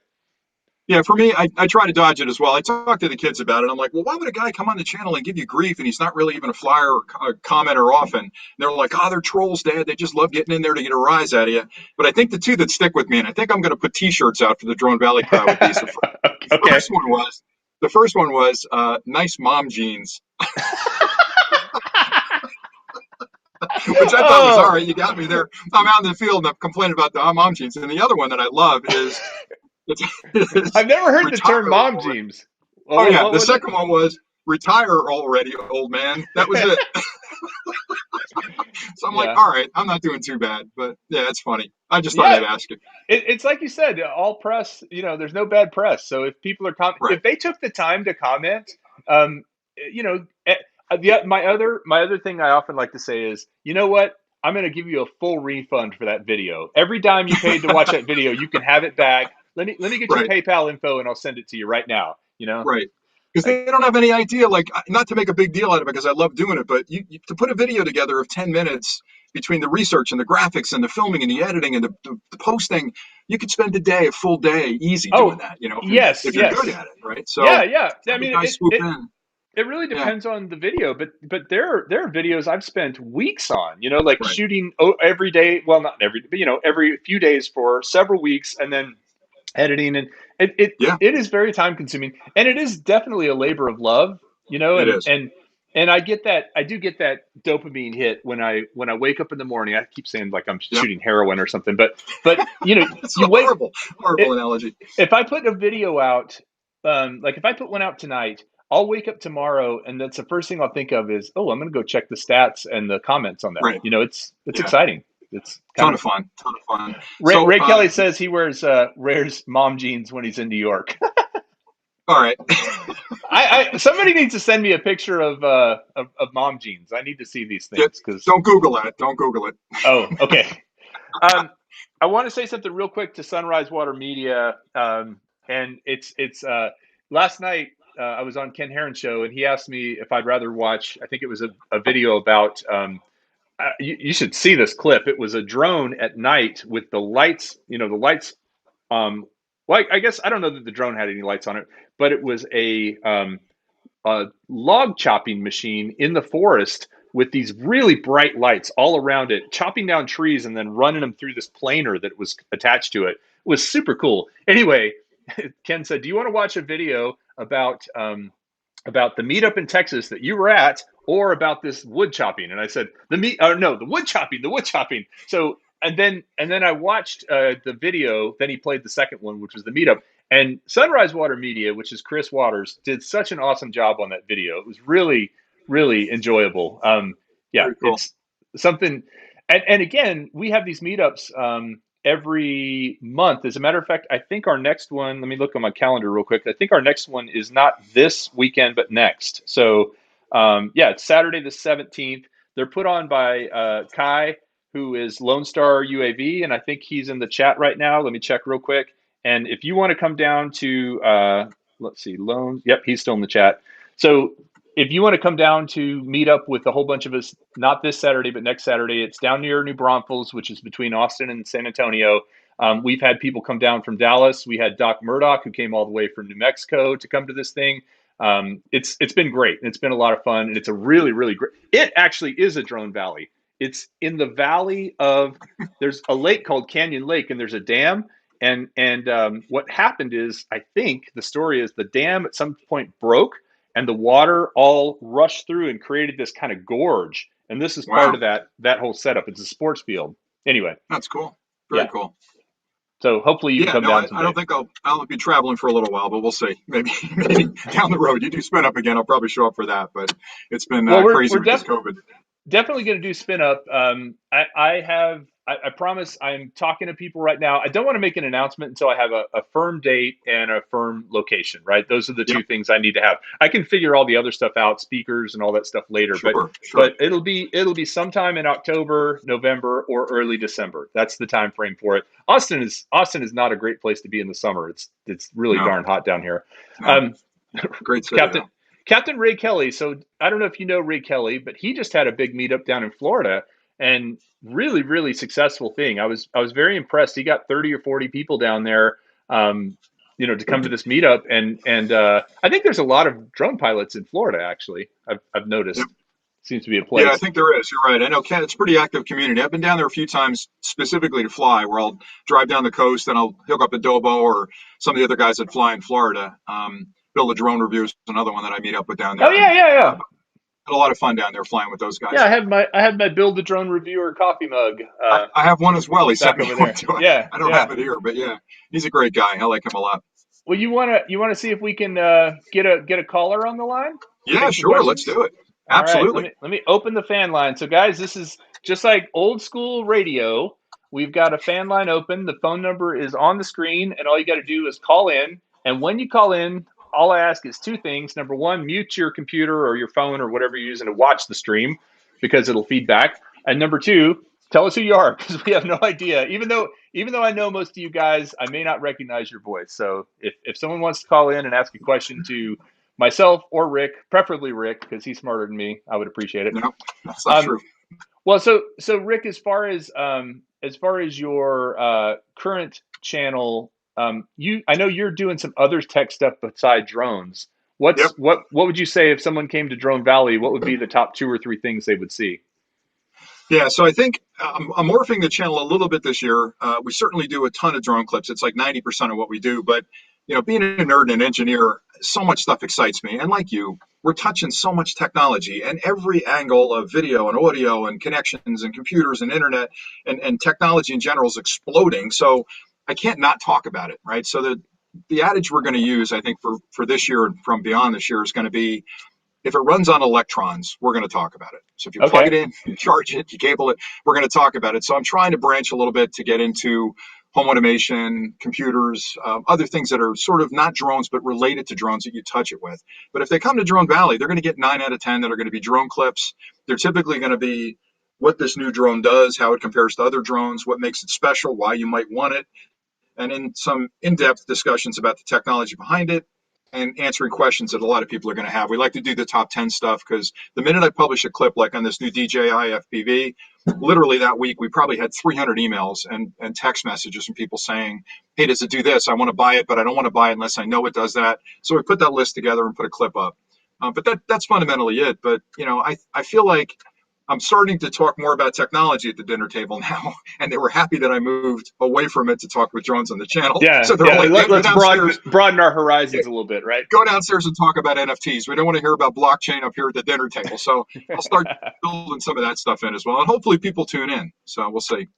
B: Yeah. For me, I try to dodge it as well. I talk to the kids about it. I'm like, well, why would a guy come on the channel and give you grief and he's not really even a flyer or a commenter often? And they're like, oh, they're trolls, Dad. They just love getting in there to get a rise out of you. But I think the two that stick with me, and I think I'm going to put T-shirts out for the Drone Valley crowd with these. The
A: Okay.
B: first one was the first one was nice mom jeans, which I thought was all
A: Oh,
B: right. You got me there. I'm out in the field and I'm complaining about the mom jeans. And the other one that I love is it's, it's
A: I've never heard the
B: retire
A: term mom
B: already.
A: jeans. Well,
B: Oh yeah,
A: what
B: the
A: was it?
B: second one was retire already, old man. That was it. So I'm like,
A: Yeah.
B: all right, I'm not doing too bad, but yeah, it's funny. I just thought
A: Yeah,
B: I'd ask you.
A: it's like you said, all press. There's no bad press. So if people are
B: Right.
A: if they took the time to comment, um, my other thing I often like to say is, you know what? I'm going to give you a full refund for that video. Every dime you paid to watch that video, you can have it back. Let me get your
B: Right.
A: PayPal info and I'll send it to you right now.
B: Right. Because
A: Like,
B: they don't have any idea, like, not to make a big deal out of it, because I love doing it, but to put a video together of 10 minutes between the research and the graphics and the filming and the editing and the posting, you could spend a full day easy doing
A: oh,
B: that,
A: yes,
B: if you're good
A: yes.
B: at it, right?
A: Yeah,
B: So
A: yeah.
B: to
A: I
B: have a
A: mean,
B: guy swoop in,
A: it really
B: yeah,
A: depends on the video, but there are videos I've spent weeks on, like
B: right.
A: shooting every day. Well, not every, but every few days for several weeks, and then editing, and it it,
B: Yeah,
A: it is very time consuming, and it is definitely a labor of love,
B: it
A: and
B: is.
A: and I do get that dopamine hit when I wake up in the morning. I keep saying like I'm
B: Yep.
A: shooting heroin or something, but
B: It's a
A: you wake
B: horrible
A: it,
B: analogy.
A: if I put a video out, like if I put one out tonight, I'll wake up tomorrow and that's the first thing I'll think of is, oh, I'm going to go check the stats and the comments on that.
B: Right.
A: It's
B: Yeah.
A: exciting. It's kind
B: Ton
A: of
B: of fun. Ton of fun.
A: Ray,
B: So,
A: Ray Kelly says he wears mom jeans when he's in New York.
B: all right.
A: Somebody needs to send me a picture of mom jeans. I need to see these
B: Yeah,
A: things because
B: don't Google that. Don't Google it.
A: oh, okay. Um, I want to say something real quick to Sunrise Water Media, and it's last night. I was on Ken Herron's show, and he asked me if I'd rather watch. I think it was a video about. You should see this clip. It was a drone at night with the lights. The lights. Um, well, I guess I don't know that the drone had any lights on it, but it was a log chopping machine in the forest with these really bright lights all around it, chopping down trees and then running them through this planer that was attached to it. It was super cool. Anyway, Ken said, "Do you want to watch a video about about the meetup in Texas that you were at, or about this wood chopping. And I said, no, the wood chopping, the wood chopping. So, and then I watched the video. Then he played the second one, which was the meetup. And Sunrise Water Media, which is Chris Waters, did such an awesome job on that video. It was really, really enjoyable. Yeah,
B: Very cool.
A: it's something. And again, we have these meetups every month. As a matter of fact, I think our next one, let me look on my calendar real quick. I think our next one is not this weekend, but next. So, yeah, it's Saturday the 17th. They're put on by Kai, who is Lone Star UAV, and I think he's in the chat right now. Let me check real quick. And if you want to come down to, let's see, Lone, yep, he's still in the chat. So if you want to come down to meet up with a whole bunch of us, not this Saturday, but next Saturday, it's down near New Braunfels, which is between Austin and San Antonio. We've had people come down from Dallas. We had Doc Murdoch, who came all the way from New Mexico to come to this thing. It's been great. It's been a lot of fun, and it's a really, really great. It actually is a drone valley. It's in the valley of. There's a lake called Canyon Lake, and there's a dam. And what happened is, I think the story is the dam at some point broke, and the water all rushed through and created this kind of gorge. And this is part
B: Wow,
A: of that whole setup. It's a sports field. Anyway,
B: that's cool. Very
A: yeah.
B: cool.
A: So hopefully you can
B: Yeah,
A: come
B: no,
A: down
B: I don't
A: someday.
B: think I'll be traveling for a little while, but we'll see. Maybe maybe down the road you do spin up again. I'll probably show up for that, but it's been
A: Well, we're
B: crazy
A: we're
B: with this
A: def-
B: COVID.
A: definitely going to do spin up. I promise I'm talking to people right now. I don't want to make an announcement until I have a firm date and a firm location, right? Those are the
B: Yep,
A: two things I need to have. I can figure all the other stuff out, speakers and all that stuff later, but
B: sure, sure.
A: but it'll be sometime in October, November, or early December. That's the time frame for it. Austin is not a great place to be in the summer. It's really
B: No,
A: darn hot down here.
B: no.
A: Um,
B: Great city
A: Captain
B: though.
A: Captain Ray Kelly. So I don't know if you know Ray Kelly, but he just had a big meetup down in Florida, and really, really successful thing. I was very impressed. He got 30 or 40 people down there, um, to come to this meetup, and I think there's a lot of drone pilots in Florida. Actually, I've
B: Yep.
A: noticed. Seems to be a
B: Yeah, I
A: place.
B: think there is. You're right. I know It's a pretty active community. I've been down there a few times specifically to fly, where I'll drive down the coast and I'll hook up Adobo or some of the other guys that fly in Florida. Build a drone review is another one that I meet up with down
A: Oh
B: there,
A: yeah,
B: and
A: yeah,
B: uh,
A: yeah.
B: had a lot of fun down there flying with those
A: Yeah,
B: guys.
A: I have my build the drone reviewer coffee mug
B: I have one as well. He sent
A: back
B: me
A: over
B: one
A: there.
B: too.
A: Yeah,
B: I don't have
A: yeah.
B: it here, but yeah, he's a great guy. I like him a lot.
A: Well, you wanna see if we can get a caller on the line?
B: Yeah,
A: Take some
B: sure. Let's
A: questions.
B: do it.
A: All right, let
B: Absolutely.
A: me let me open the fan line. So guys, this is just like old school radio. We've got a fan line open. The phone number is on the screen, and all you got to do is call in. And when you call in, all I ask is two things. Number one, mute your computer or your phone or whatever you're using to watch the stream, because it'll feed back. And number two, tell us who you are, because we have no idea. Even though I know most of you guys, I may not recognize your voice. So if someone wants to call in and ask a question to myself or Rick, preferably Rick, because he's smarter than me, I would appreciate it.
B: No, that's not
A: Um,
B: true.
A: well, so Rick, as far as your current channel, I know you're doing some other tech stuff beside drones.
B: Yep.
A: What would you say if someone came to Drone Valley? What would be the top two or three things they would see?
B: Yeah, so I think I'm morphing the channel a little bit this year. We certainly do a ton of drone clips. It's like 90% of what we do. But being a nerd and an engineer, so much stuff excites me. And like you, we're touching so much technology, and every angle of video and audio and connections and computers and internet and technology in general is exploding. So I can't not talk about it, right? So the adage we're going to use, I think, for this year and from beyond this year is going to be, if it runs on electrons, we're going to talk about it. So if you plug it
A: Okay,
B: in, you charge it, you cable it, we're going to talk about it. So I'm trying to branch a little bit to get into home automation, computers, other things that are sort of not drones, but related to drones that you touch it with. But if they come to Drone Valley, they're going to get 9 out of 10 that are going to be drone clips. They're typically going to be what this new drone does, how it compares to other drones, what makes it special, why you might want it, and in some in-depth discussions about the technology behind it, and answering questions that a lot of people are going to have. We like to do the top 10 stuff because the minute I publish a clip like on this new DJI FPV, literally that week we probably had 300 emails and text messages from people saying, hey, does it do this? I want to buy it, but I don't want to buy it unless I know it does that. So we put that list together and put a clip up. But that's fundamentally it. But I feel like I'm starting to talk more about technology at the dinner table now, and they were happy that I moved away from it to talk with drones on the channel.
A: Yeah,
B: So they're
A: yeah.
B: like, "Yeah, go
A: Let's
B: downstairs,
A: broaden our horizons a little bit, right?
B: go downstairs and talk about NFTs. We don't want to hear about blockchain up here at the dinner table." So I'll start building some of that stuff in as well, and hopefully people tune in. So we'll see.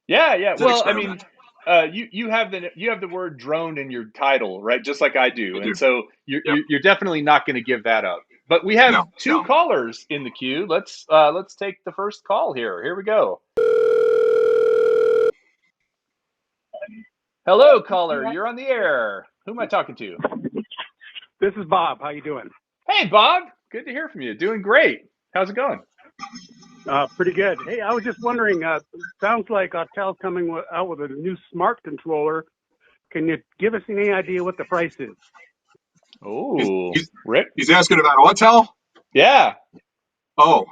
A: Yeah, yeah.
B: It's an
A: Well, I mean,
B: experiment.
A: you have the word drone in your title, right? Just like I
B: I
A: do,
B: do.
A: and so
B: Yep.
A: you're definitely not going to give that up. But we have
B: No,
A: two
B: no.
A: callers in the queue. Let's take the first call here. Here we go. Hello, caller. You're on the air. Who am I talking to?
C: This is Bob. How you doing?
A: Hey, Bob. Good to hear from you. Doing great. How's it going?
C: Pretty good. Hey, I was just wondering. Sounds like Autel's coming out with a new smart controller. Can you give us any idea what the price is?
B: He's,
A: Oh,
B: he's,
A: Rick.
B: he's asking about Autel.
A: Yeah.
B: Oh,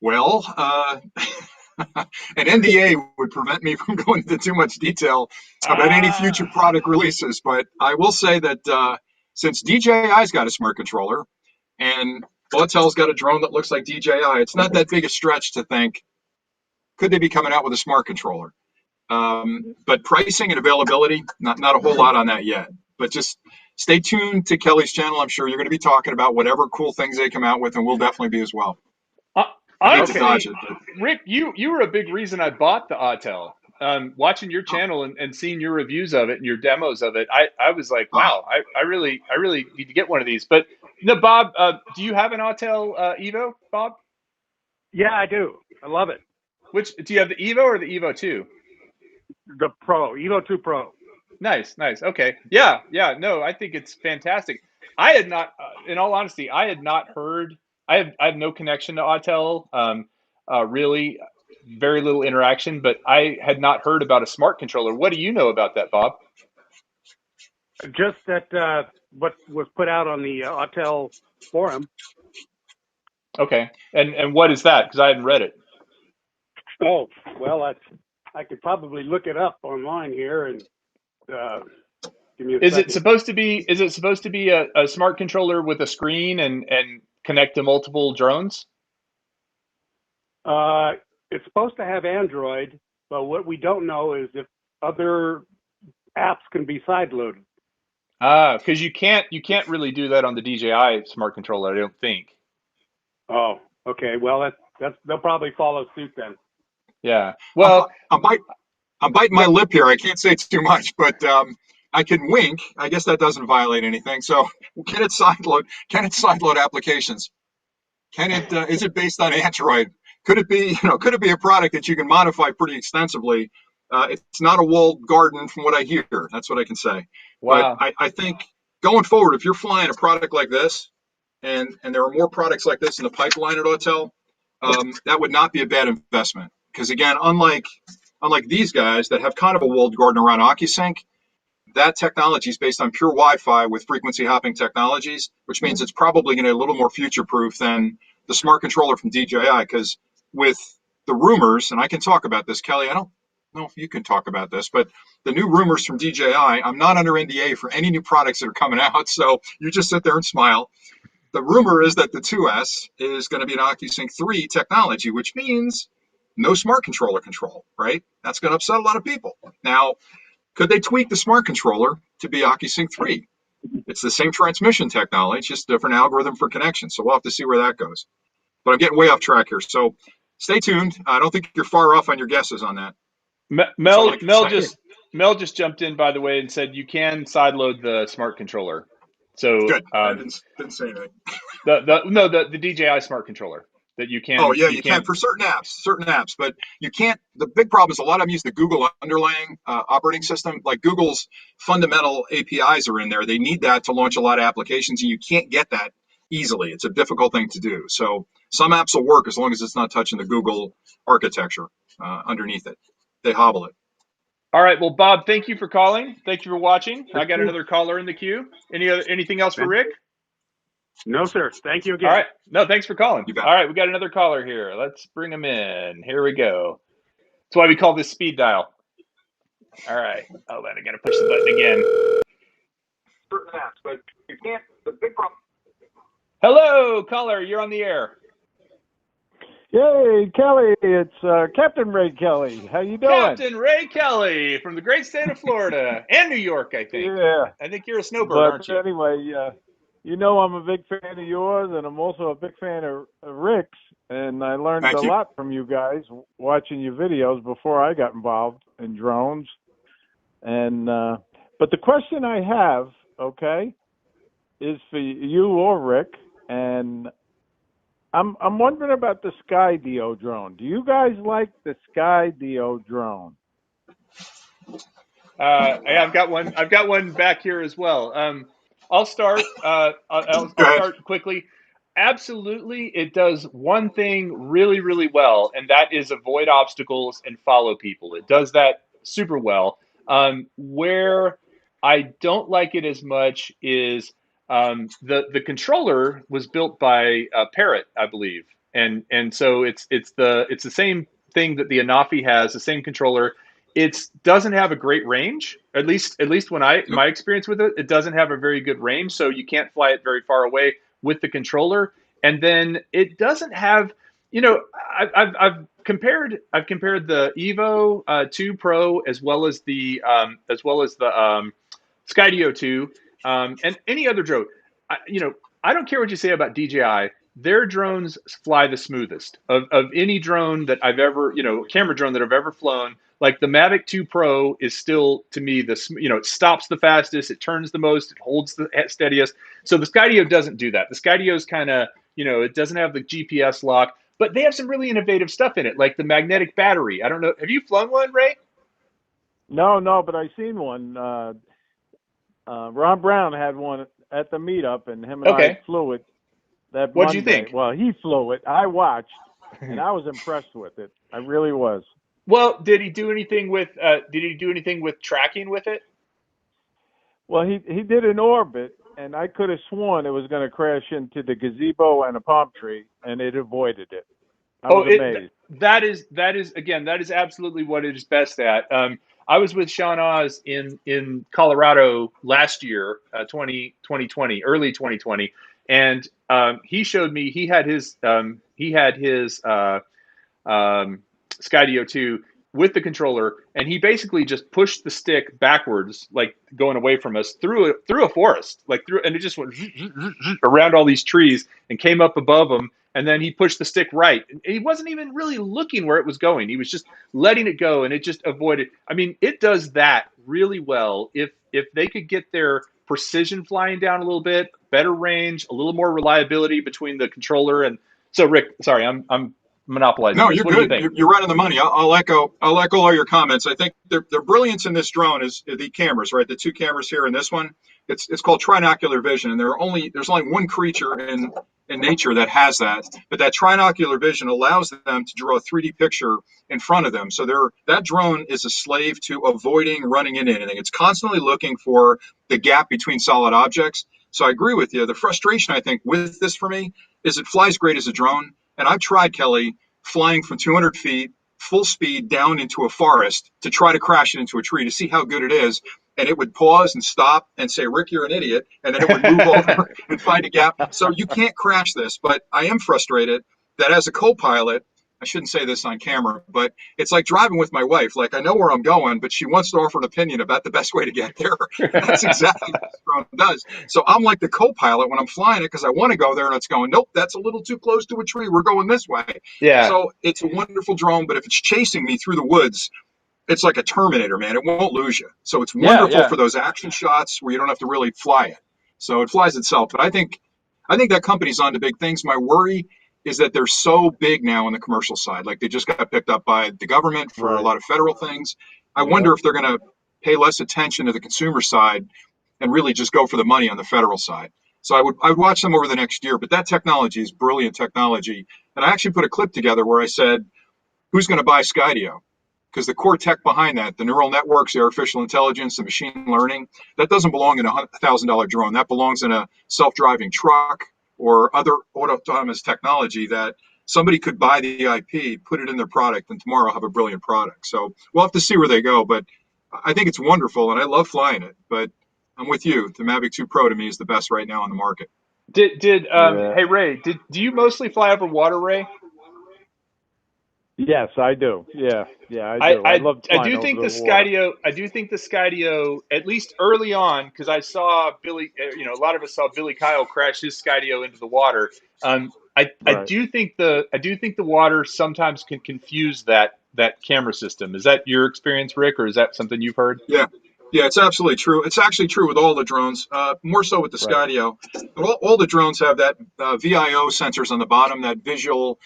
B: well, an NDA would prevent me from going into too much detail about any future
A: Ah.
B: product releases, but I will say that since DJI's got a smart controller and Autel's got a drone that looks like DJI, it's not that big a stretch to think, could they be coming out with a smart controller? But pricing and availability, not a whole lot on that yet. But just stay tuned to Kelly's channel. I'm sure you're going to be talking about whatever cool things they come out with, and we'll definitely be as well.
A: Uh,
B: I hate to dodge
A: honestly,
B: it, but
A: Rick, you were a big reason I bought the Autel. Watching your
B: oh,
A: channel and seeing your reviews of it and your demos of it, I was like,
B: oh.
A: wow, I really need to get one of these. But no, Bob, do you have an Autel Evo, Bob?
C: Yeah, I do. I love it.
A: Which do you have, the Evo or the Evo 2?
C: The Pro, Evo 2 Pro.
A: Nice, nice. Okay. Yeah, yeah. No, I think it's fantastic. I had not, in all honesty, I had not heard. I have no connection to Autel. Really, very little interaction. But I had not heard about a smart controller. What do you know about that, Bob?
C: Just that what was put out on the Autel forum.
A: Okay. And what is that? Because I hadn't read it.
C: Oh, well, I could probably look it up online here and uh, give me a
A: Is it
C: second.
A: supposed to be? Is it supposed to be a smart controller with a screen and connect to multiple drones?
C: It's supposed to have Android, but what we don't know is if other apps can be sideloaded.
A: Ah, because you can't really do that on the DJI smart controller. I don't think.
C: Oh, okay. Well, that's they'll probably follow suit then.
A: Yeah.
B: I'm,
A: Well,
B: I'm, bite, I'm biting my
A: go.
B: lip here. I can't say too much, but I can wink. I guess that doesn't violate anything. So can it sideload? Can it sideload applications? Can it? Is it based on Android? Could it be? Could it be a product that you can modify pretty extensively? It's not a walled garden, from what I hear. That's what I can say. But
A: Wow.
B: I think going forward, if you're flying a product like this, and there are more products like this in the pipeline at Autel, that would not be a bad investment. Because again, unlike these guys that have kind of a walled garden around OcuSync, that technology is based on pure Wi-Fi with frequency hopping technologies, which means it's probably going to be a little more future-proof than the smart controller from DJI. Because with the rumors, and I can talk about this, Kelly, I don't know if you can talk about this, but the new rumors from DJI, I'm not under NDA for any new products that are coming out, so you just sit there and smile. The rumor is that the 2S is going to be an OcuSync 3 technology, which means no smart controller control, right? That's going to upset a lot of people. Now, could they tweak the smart controller to be OcuSync 3? It's the same transmission technology, it's just a different algorithm for connection. So we'll have to see where that goes. But I'm getting way off track here. So stay tuned. I don't think you're far off on your guesses on that. That's all I
A: Mel
B: can
A: Mel
B: say.
A: just Mel just jumped in, by the way, and said you can sideload the smart controller. So
B: Good. I didn't say anything.
A: the DJI smart controller that
B: Oh yeah,
A: you
B: you can
A: can.
B: for certain apps, but you can't. The big problem is a lot of them use the Google underlying operating system. Like Google's fundamental APIs are in there. They need that to launch a lot of applications, and you can't get that easily. It's a difficult thing to do. So some apps will work as long as it's not touching the Google architecture underneath it. They hobble it.
A: All right. Well, Bob, thank you for calling. Thank you for watching. I
C: Thank
A: got
C: you.
A: another caller in the queue. Anything else for
C: Thank
A: Rick?
C: you. No, sir. Thank you
A: All
C: again.
A: right. No, thanks for calling.
B: You bet.
A: All right, we got another caller here. Let's bring him in. Here we go. That's why we call this speed dial. All right. Oh, man, I got to push the button again.
B: Certain apps, but you can't. The big problem.
A: Hello, caller. You're on the air.
D: Yay, Kelly! It's Captain Ray Kelly. How you doing?
A: Captain Ray Kelly from the great state of Florida and New York, I think.
D: Yeah,
A: I think you're a snowbird,
D: but
A: aren't you?
D: anyway, you know I'm a big fan of yours, and I'm also a big fan of Rick's. And I learned a
B: Thank you.
D: lot from you guys watching your videos before I got involved in drones. And but the question I have, okay, is for you or Rick, and I'm wondering about the Skydio drone. Do you guys like the Skydio drone?
A: I've got one. I've got one back here as well. I'll start.
B: Go
A: I'll
B: ahead.
A: start quickly. Absolutely, it does one thing really, really well, and that is avoid obstacles and follow people. It does that super well. Where I don't like it as much is the controller was built by Parrot, I believe, and so it's the same thing that the Anafi has, the same controller. It doesn't have a great range. At least when
B: Yep.
A: my experience with it, it doesn't have a very good range, so you can't fly it very far away with the controller. And then it doesn't have, I've compared the Evo 2 Pro as well as the Skydio 2 and any other drone. I don't care what you say about DJI. Their drones fly the smoothest of any drone that I've ever, camera drone that I've ever flown. Like the Mavic 2 Pro is still to me it stops the fastest, it turns the most, it holds the steadiest. So the Skydio doesn't do that. The Skydio is kind of, it doesn't have the GPS lock, but they have some really innovative stuff in it, like the magnetic battery. I don't know. Have you flown one, Ray?
D: No, no, but I seen one. Ron Brown had one at the meetup, and him and I
A: Okay.
D: flew it that
A: What'd you
D: Monday.
A: think?
D: Well, he flew it. I watched, and I was impressed with it. I really was.
A: Well, did he do anything with tracking with it?
D: Well, he did an orbit, and I could have sworn it was going to crash into the gazebo and a palm tree, and it avoided it. I
A: Oh,
D: was amazed.
A: that is absolutely what it is best at. I was with Sean Oz in Colorado last year, 2020, early 2020, and he showed me he had his Skydio 2 with the controller, and he basically just pushed the stick backwards, like going away from us through a forest, and it just went around all these trees and came up above them. And then he pushed the stick right. He wasn't even really looking where it was going. He was just letting it go, and it just avoided. I mean, it does that really well. If they could get their precision flying down a little bit, better range, a little more reliability between the controller and. So, Rick, sorry, I'm monopolizing
B: No,
A: this.
B: you're
A: What do you
B: good.
A: think?
B: You're right on the money. I'll echo all your comments. I think the brilliance in this drone is the cameras, right? The two cameras here and this one. It's called trinocular vision, and there's only one creature in nature that has that. But that trinocular vision allows them to draw a 3D picture in front of them. So that drone is a slave to avoiding running into anything. It's constantly looking for the gap between solid objects. So I agree with you. The frustration I think with this for me is it flies great as a drone, and I've tried, Kelly, flying from 200 feet, full speed down into a forest to try to crash it into a tree to see how good it is. And it would pause and stop and say, Rick, you're an idiot. And then it would move over and find a gap. So you can't crash this. But I am frustrated that as a co pilot, I shouldn't say this on camera, but it's like driving with my wife. Like I know where I'm going, but she wants to offer an opinion about the best way to get there. And that's exactly what this drone does. So I'm like the co-pilot when I'm flying it because I want to go there, and it's going, nope, that's a little too close to a tree. We're going this way.
A: Yeah,
B: So it's a wonderful drone, but if it's chasing me through the woods, it's like a Terminator, man. It won't lose you. So it's
A: yeah,
B: wonderful
A: yeah.
B: for those action shots where you don't have to really fly it. So it flies itself. But I think that company's on to big things. My worry is that they're so big now on the commercial side. Like they just got picked up by the government for a
D: Right.
B: lot of federal things. I
D: Yep.
B: wonder if they're going to pay less attention to the consumer side and really just go for the money on the federal side. So I would watch them over the next year. But that technology is brilliant technology. And I actually put a clip together where I said, who's going to buy Skydio? Because the core tech behind that, the neural networks, the artificial intelligence, the machine learning, that doesn't belong in a $1,000 drone. That belongs in a self-driving truck or other autonomous technology that somebody could buy the IP, put it in their product, and tomorrow have a brilliant product. So we'll have to see where they go. But I think it's wonderful, and I love flying it. But I'm with you. The Mavic 2 Pro to me is the best right now on the market.
A: Did
D: Yeah.
A: hey Ray, do you mostly fly over water, Ray?
D: Yes, I do. Yeah, I
A: I,
D: do. I
A: I
D: love
A: I
D: flying
A: do
D: over
A: think
D: the
A: the
D: water.
A: Skydio. I do think the Skydio, at least early on, because I saw Billy. A lot of us saw Billy Kyle crash his Skydio into the water.
D: Right.
A: I do think the water sometimes can confuse that camera system. Is that your experience, Rick, or is that something you've heard?
B: Yeah. Yeah, it's absolutely true. It's actually true with all the drones, more so with the
D: Right.
B: Skydio. But all the drones have that VIO sensors on the bottom, that visual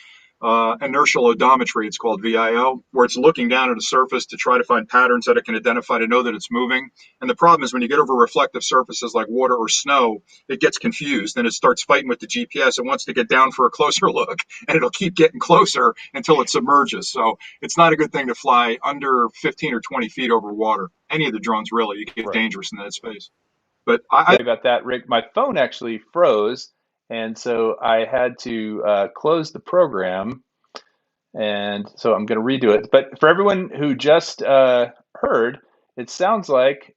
B: inertial odometry, it's called VIO, where it's looking down at a surface to try to find patterns that it can identify to know that it's moving. And the problem is when you get over reflective surfaces like water or snow, it gets confused and it starts fighting with the GPS. It wants to get down for a closer look, and it'll keep getting closer until it submerges. So it's not a good thing to fly under 15 or 20 feet over water. Any of the drones, really, you get
D: Right.
B: dangerous in that space. But I
A: Sorry about that, Rick. My phone actually froze, and so I had to close the program, and so I'm going to redo it. But for everyone who just heard, it sounds like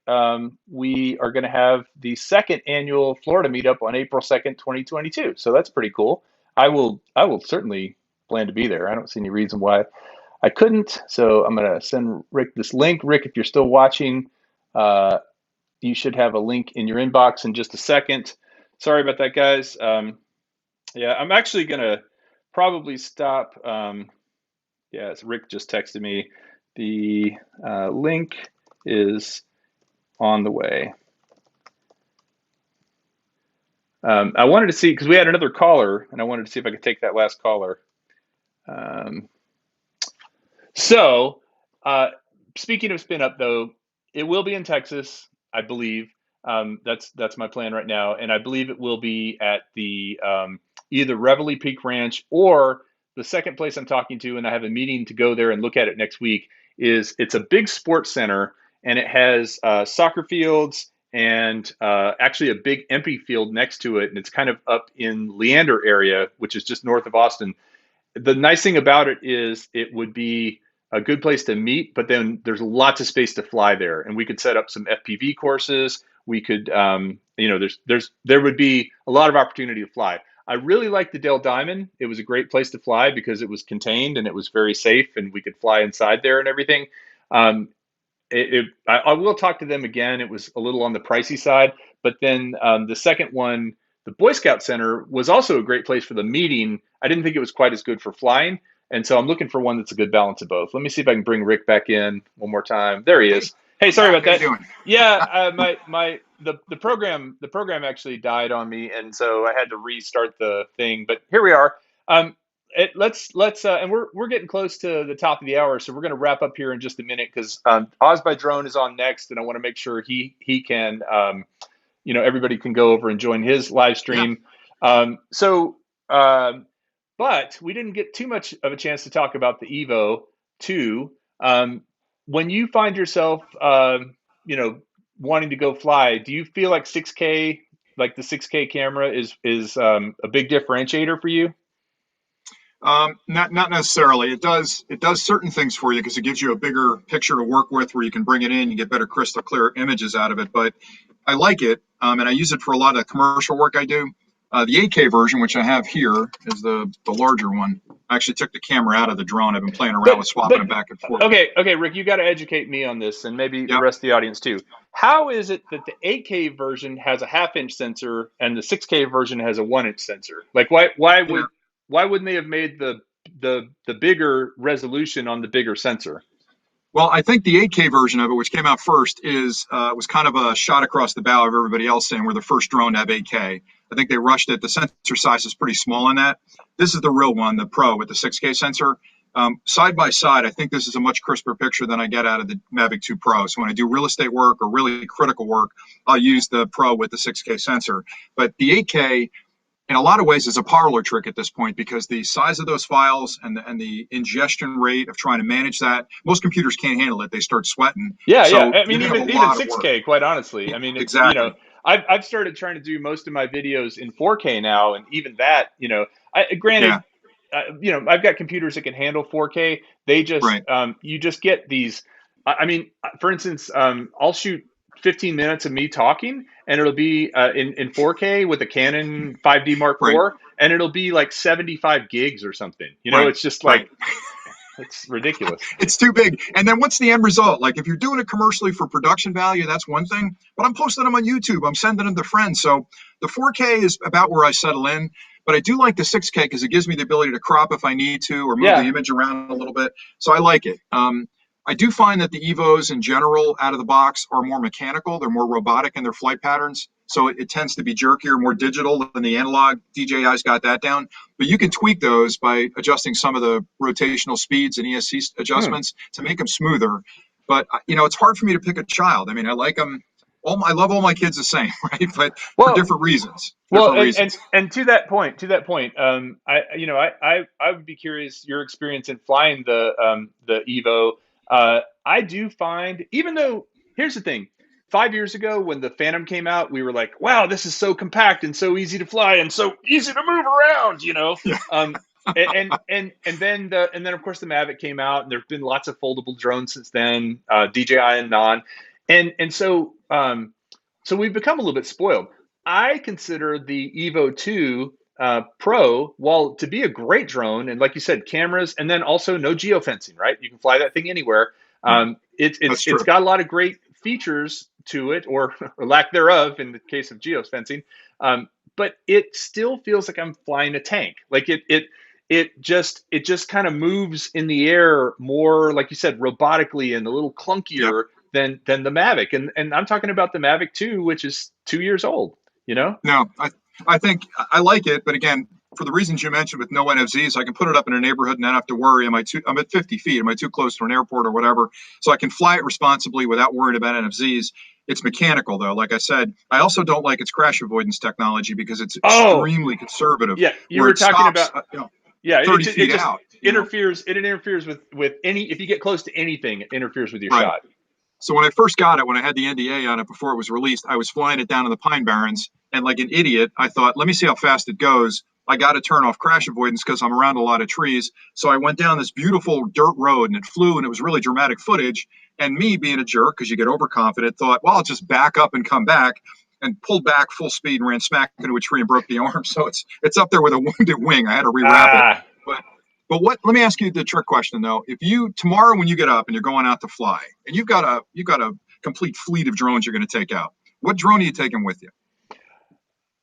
A: we are going to have the second annual Florida meetup on April 2nd, 2022. So that's pretty cool. I will certainly plan to be there. I don't see any reason why I couldn't. So I'm going to send Rick this link. Rick, if you're still watching, uh, you should have a link in your inbox in just a second. Sorry about that, guys. Yeah, I'm actually going to probably stop. Yes, Rick just texted me. The link is on the way. I wanted to see, because we had another caller, and I wanted to see if I could take that last caller. Um, so, uh, Speaking of spin up, though, it will be in Texas, I believe. That's my plan right now, and I believe it will be at the either Reveille Peak Ranch or the second place I'm talking to, and I have a meeting to go there and look at it next week. It's a big sports center, and it has soccer fields and actually a big empty field next to it, and it's kind of up in Leander area, which is just north of Austin. The nice thing about it is it would be a good place to meet, but then there's lots of space to fly there, and we could set up some FPV courses. We could, there would be a lot of opportunity to fly. I really liked the Dell Diamond. It was a great place to fly because it was contained and it was very safe, and we could fly inside there and everything. Um, I will talk to them again. It was a little on the pricey side, but then the second one, the Boy Scout Center, was also a great place for the meeting. I didn't think it was quite as good for flying, and so I'm looking for one that's a good balance of both. Let me see if I can bring Rick back in one more time. There he
B: hey,
A: is. Hey, sorry
B: Zach,
A: about
B: how you
A: that.
B: doing?
A: Yeah, the program actually died on me, and so I had to restart the thing. But here we are. Um, let's and we're getting close to the top of the hour, so we're going to wrap up here in just a minute because Oz by Drone is on next, and I want to make sure he can everybody can go over and join his live
B: Yeah.
A: stream. So, but we didn't get too much of a chance to talk about the Evo 2. When you find yourself, wanting to go fly, do you feel like 6K, like the 6K camera, is a big differentiator for you?
B: Not necessarily. It does certain things for you because it gives you a bigger picture to work with where you can bring it in, you get better crystal clear images out of it. But I like it, and I use it for a lot of commercial work I do. The 8K version, which I have here, is the larger one. I actually took the camera out of the drone. I've been playing around with swapping
A: But
B: it back and forth.
A: okay, Rick, you got to educate me on this, and maybe the
B: Yep.
A: rest of the audience too. How is it that the 8K version has a half-inch sensor and the 6K version has a 1-inch sensor? Like,
B: Yeah.
A: why wouldn't they have made the bigger resolution on the bigger sensor?
B: Well, I think the 8K version of it, which came out first, was kind of a shot across the bow of everybody else saying we're the first drone to have 8K. I think they rushed it. The sensor size is pretty small in that. This is the real one, the Pro with the 6K sensor. Side by side, I think this is a much crisper picture than I get out of the Mavic 2 Pro. So when I do real estate work or really critical work, I'll use the Pro with the 6K sensor. But the 8K, in a lot of ways, it's a parlor trick at this point because the size of those files and the ingestion rate of trying to manage that, most computers can't handle it. They start sweating.
A: Yeah.
B: So
A: I
B: you're
A: mean,
B: going to have a
A: even
B: lot of work.
A: 6K. Quite honestly, I mean, it's
B: Exactly.
A: I've started trying to do most of my videos in 4K now, and even that, I
B: Yeah.
A: granted, I've got computers that can handle 4K. They just
B: Right.
A: you just get these. I mean, for instance, I'll shoot 15 minutes of me talking, and it'll be in 4K with a Canon 5D Mark
B: Right.
A: IV, and it'll be like 75 gigs or something.
B: Right.
A: It's just
B: Right.
A: like It's ridiculous.
B: It's too big. And then what's the end result? Like if you're doing it commercially for production value, that's one thing. But I'm posting them on YouTube. I'm sending them to friends. So the 4K is about where I settle in. But I do like the 6K because it gives me the ability to crop if I need to or move the
A: Yeah.
B: image around a little bit. So I like it. I do find that the Evos in general out of the box are more mechanical. They're more robotic in their flight patterns. So it tends to be jerkier, more digital than the analog. DJI's got that down. But you can tweak those by adjusting some of the rotational speeds and ESC adjustments to make them smoother. But, it's hard for me to pick a child. I mean, I like them. I love all my kids the same, right? But for
A: Well,
B: different reasons.
A: well,
B: Different reasons.
A: and to that point, I would be curious your experience in flying the Evo. I do find, even though, here's the thing, 5 years ago when the Phantom came out, we were like, wow, this is so compact and so easy to fly and so easy to move around,
B: Yeah.
A: And then of course the Mavic came out, and there've been lots of foldable drones since then, DJI and non, so we've become a little bit spoiled. I consider the Evo 2 Pro, while to be a great drone, and like you said, cameras, and then also no geofencing, right? You can fly that thing anywhere.
B: That's
A: It's
B: true.
A: got a lot of great features to it, or, or lack thereof in the case of geofencing. But it still feels like I'm flying a tank. Like it just kind of moves in the air more, like you said, robotically and a little
B: Yep.
A: clunkier than the Mavic. And I'm talking about the Mavic 2, which is 2 years old, you know?
B: No, I think I like it, but again, for the reasons you mentioned with no NFZs, I can put it up in a neighborhood and not have to worry. I'm at 50 feet. Am I too close to an airport or whatever? So I can fly it responsibly without worrying about NFZs. It's mechanical though. Like I said, I also don't like its crash avoidance technology because it's
A: Oh,
B: extremely conservative,
A: yeah, you
B: where
A: were
B: it
A: talking
B: stops,
A: about, yeah,
B: 30
A: it
B: feet
A: just
B: out.
A: interferes. It interferes with any, if you get close to anything, it interferes with your
B: Right.
A: shot.
B: So when I first got it, when I had the NDA on it before it was released, I was flying it down in the Pine Barrens, and like an idiot, I thought, let me see how fast it goes. I got to turn off crash avoidance because I'm around a lot of trees. So I went down this beautiful dirt road, and it flew, and it was really dramatic footage. And me being a jerk, because you get overconfident, thought, well, I'll just back up and come back, and pulled back full speed and ran smack into a tree and broke the arm. So it's up there with a wounded wing. I had to rewrap it.
A: Ah,
B: But let me ask you the trick question though. If you tomorrow when you get up and you're going out to fly and you've got a complete fleet of drones you're going to take out, what drone are you taking with you?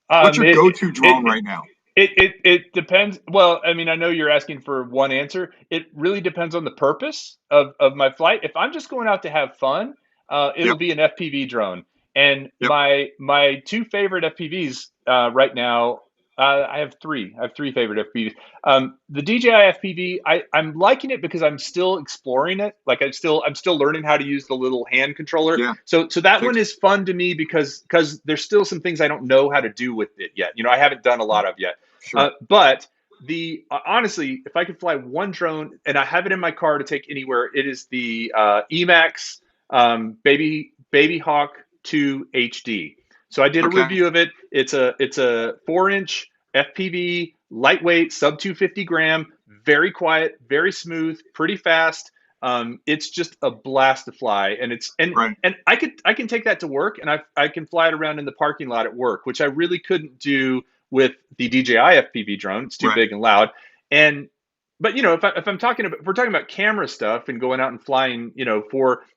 B: What's
A: um,
B: your
A: it,
B: go-to drone
A: it,
B: right now?
A: it depends. Well, I mean, I know you're asking for one answer. It really depends on the purpose of my flight. If I'm just going out to have fun, it'll
B: Yep.
A: be an FPV drone. And
B: Yep.
A: my two favorite FPVs right now, I have three. I have three favorite FPVs. The DJI FPV, I'm liking it because I'm still exploring it. Like I'm still learning how to use the little hand controller.
B: Yeah.
A: So that one
B: Fixed.
A: is fun to me because there's still some things I don't know how to do with it yet. I haven't done a lot of yet.
B: Sure.
A: But the honestly, if I could fly one drone and I have it in my car to take anywhere, it is the Emax Baby Hawk 2 HD. So I did a
B: Okay.
A: review of it. It's a 4-inch FPV, lightweight, sub 250 gram, very quiet, very smooth, pretty fast. It's just a blast to fly, and it's
B: Right.
A: and I can take that to work, and I can fly it around in the parking lot at work, which I really couldn't do with the DJI FPV drone. It's too
B: Right.
A: big and loud. And but if we're talking about camera stuff and going out and flying,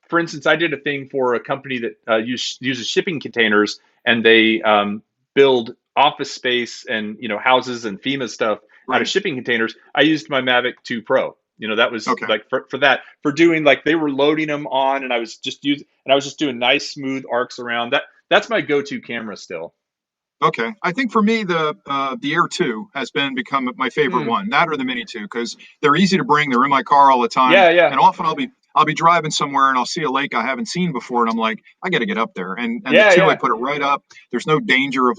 A: for instance, I did a thing for a company that uses shipping containers, and they build office space and houses and FEMA stuff out of
B: Right.
A: shipping containers. I used my Mavic 2 Pro. That was
B: Okay.
A: like for that, for doing, like, they were loading them on, and I was just doing nice smooth arcs around that. That's my go-to camera still.
B: Okay. I think for me the Air 2 has become my favorite
A: Hmm.
B: one. That or the Mini 2 because they're easy to bring. They're in my car all the time,
A: Yeah, yeah,
B: and often I'll be driving somewhere and I'll see a lake I haven't seen before, and I'm like, I got to get up there. And the
A: yeah,
B: 2, I
A: yeah.
B: put it right up. There's no danger of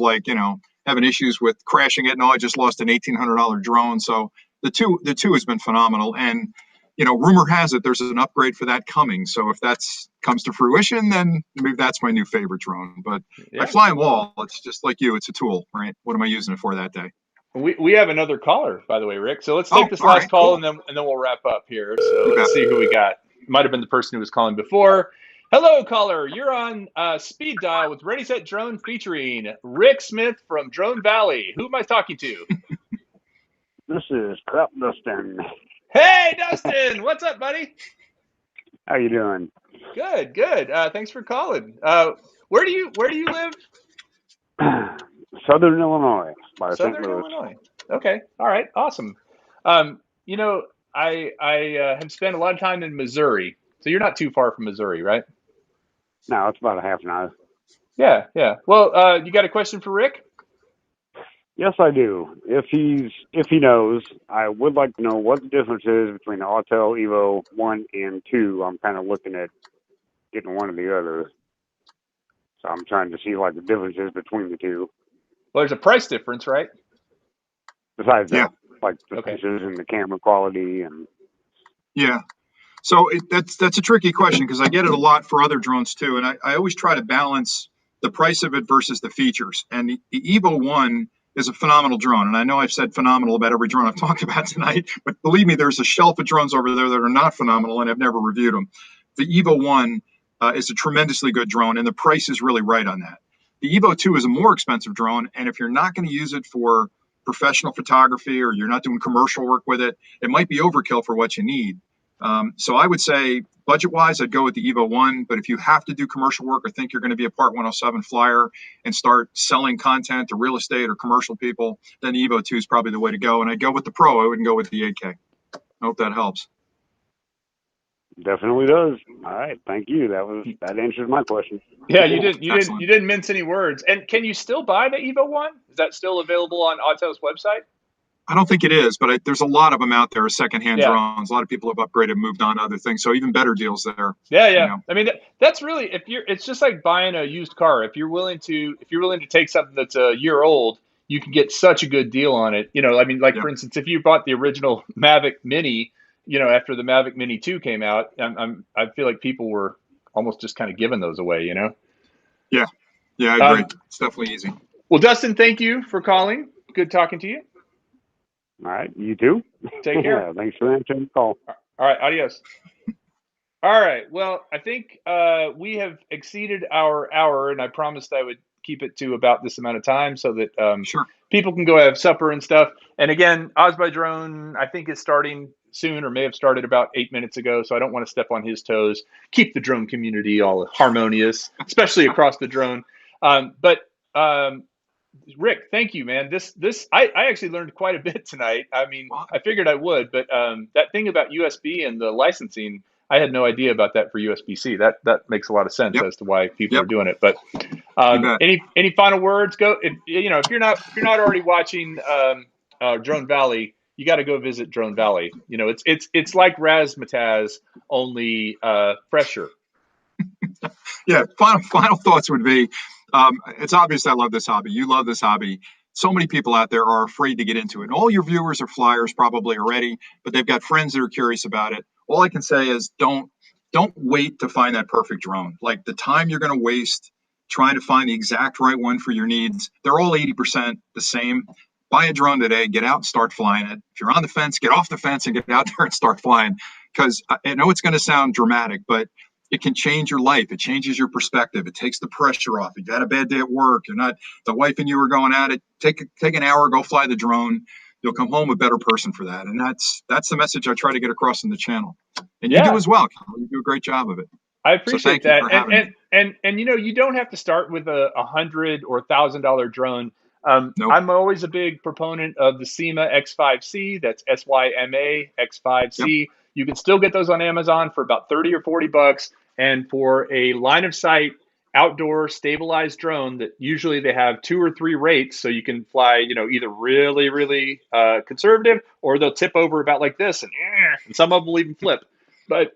B: having issues with crashing it. No, I just lost an $1,800 drone. So the two has been phenomenal. And rumor has it there's an upgrade for that coming. So if that comes to fruition, then maybe that's my new favorite drone. But I
A: Yeah.
B: fly in wall. It's just like you. It's a tool, right? What am I using it for that day?
A: We have another caller, by the way, Rick. So let's take
B: Oh,
A: this
B: all
A: last
B: right,
A: call,
B: cool.
A: and then we'll wrap up here. So
B: You bet.
A: let's see who we got. Might have been the person who was calling before. Hello, caller. You're on speed dial with Ready Set Drone featuring Rick Smith from Drone Valley. Who am I talking to?
C: This is Crop Dustin.
A: Hey, Dustin, what's up, buddy?
C: How you doing?
A: Good, good. Thanks for calling. Where do you live?
C: Southern Illinois by St.
A: Southern
C: Louis.
A: Illinois. Okay, all right, awesome. Um, you know, I have spent a lot of time in Missouri, so you're not too far from Missouri, right?
C: No, it's about a half an hour.
A: Yeah, yeah. Well, you got a question for Rick?
C: Yes, I do. If he knows, I would like to know what the difference is between the Autel Evo 1 and 2. I'm kind of looking at getting one or the other, so I'm trying to see like the differences between the two.
A: Well, there's a price difference, right?
C: Besides
B: Yeah,
C: that, like the
A: Okay.
C: features and the camera quality and
B: yeah. So that's a tricky question because I get it a lot for other drones too, and I always try to balance the price of it versus the features. And the Evo One is a phenomenal drone, and I know I've said phenomenal about every drone I've talked about tonight, but believe me, there's a shelf of drones over there that are not phenomenal, and I've never reviewed them. The Evo One is a tremendously good drone, and the price is really right on that. The Evo Two is a more expensive drone, and if you're not going to use it for professional photography or you're not doing commercial work with it, it might be overkill for what you need. So I would say budget wise, I'd go with the Evo 1. But if you have to do commercial work or think you're going to be a Part 107 flyer and start selling content to real estate or commercial people, then the Evo 2 is probably the way to go. And I'd go with the Pro. I wouldn't go with the 8K. I hope that helps.
C: definitely does. All right, thank you. That answers my question.
A: Yeah, you
B: Excellent.
A: didn't mince any words. And can you still buy the Evo One? Is that still available on Autel's website?
B: I don't think it is, but there's a lot of them out there as secondhand
A: Yeah.
B: drones. A lot of people have upgraded, moved on to other things. So even better deals there.
A: Yeah,
B: You
A: yeah.
B: know,
A: I mean, that's really it's just like buying a used car. If you're willing to take something that's a year old, you can get such a good deal on it. I mean, like
B: yeah,
A: for instance, if you bought the original Mavic Mini, after the Mavic Mini 2 came out, I feel like people were almost just kind of giving those away.
B: yeah, yeah. I agree.
A: Um,
B: It's definitely easy.
A: well, Dustin, thank you for calling. Good talking to you.
C: All right, you too.
A: Take care.
C: Yeah, thanks for answering the call.
A: All right, adios. All right. Well, I think we have exceeded our hour, and I promised I would keep it to about this amount of time so that
B: Sure.
A: people can go have supper and stuff. And again, Oz by Drone, I think is starting soon, or may have started about 8 minutes ago. So I don't want to step on his toes. Keep the drone community all harmonious, especially across the drone. But Rick, thank you, man. I actually learned quite a bit tonight. I mean,
B: Well,
A: I figured I would, but that thing about USB and the licensing, I had no idea about that for USB-C. That makes a lot of sense
B: yep,
A: as to why people are
B: yep.
A: doing it. But
B: You bet.
A: any final words? Go if you're not already watching Drone Valley, you got to go visit Drone Valley. It's like Razzmatazz, only fresher.
B: Yeah, final thoughts would be it's obvious I love this hobby. You love this hobby. So many people out there are afraid to get into it. And all your viewers are flyers probably already, but they've got friends that are curious about it. All I can say is don't wait to find that perfect drone. Like the time you're going to waste trying to find the exact right one for your needs, they're all 80% the same. Buy a drone today, get out and start flying it. If you're on the fence, get off the fence and get out there and start flying. Because I know it's going to sound dramatic, but it can change your life. It changes your perspective. It takes the pressure off. If you had a bad day at work, you're not the wife and you are going at it. Take an hour, go fly the drone. You'll come home a better person for that. And that's the message I try to get across in the channel. And you do
A: Yeah,
B: as well, Cal. You do a great job of it.
A: I
B: So
A: appreciate
B: thank you
A: that,
B: for having me.
A: and you don't have to start with a $100 or $1,000 drone.
B: Nope.
A: I'm always a big proponent of the SYMA X5C. That's SYMA
B: Yep.
A: X5C. You can still get those on Amazon for about 30 or $40, and for a line of sight outdoor stabilized drone that usually they have 2 or 3 rates, so you can fly, either really really conservative, or they'll tip over about like this, and some of them will even flip. But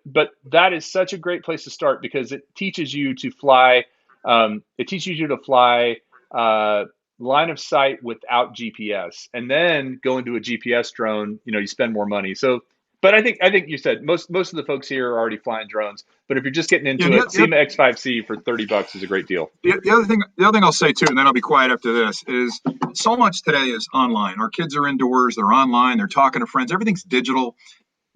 A: that is such a great place to start because it teaches you to fly. It teaches you to fly uh, line of sight without GPS, and then go into a GPS drone. You spend more money. So, but I think you said most of the folks here are already flying drones. But if you're just getting
B: Yeah.
A: into it, SEMA X5C for $30 is a great deal.
B: The other thing I'll say too, and then I'll be quiet after this, is so much today is online. Our kids are indoors, they're online, they're talking to friends, everything's digital.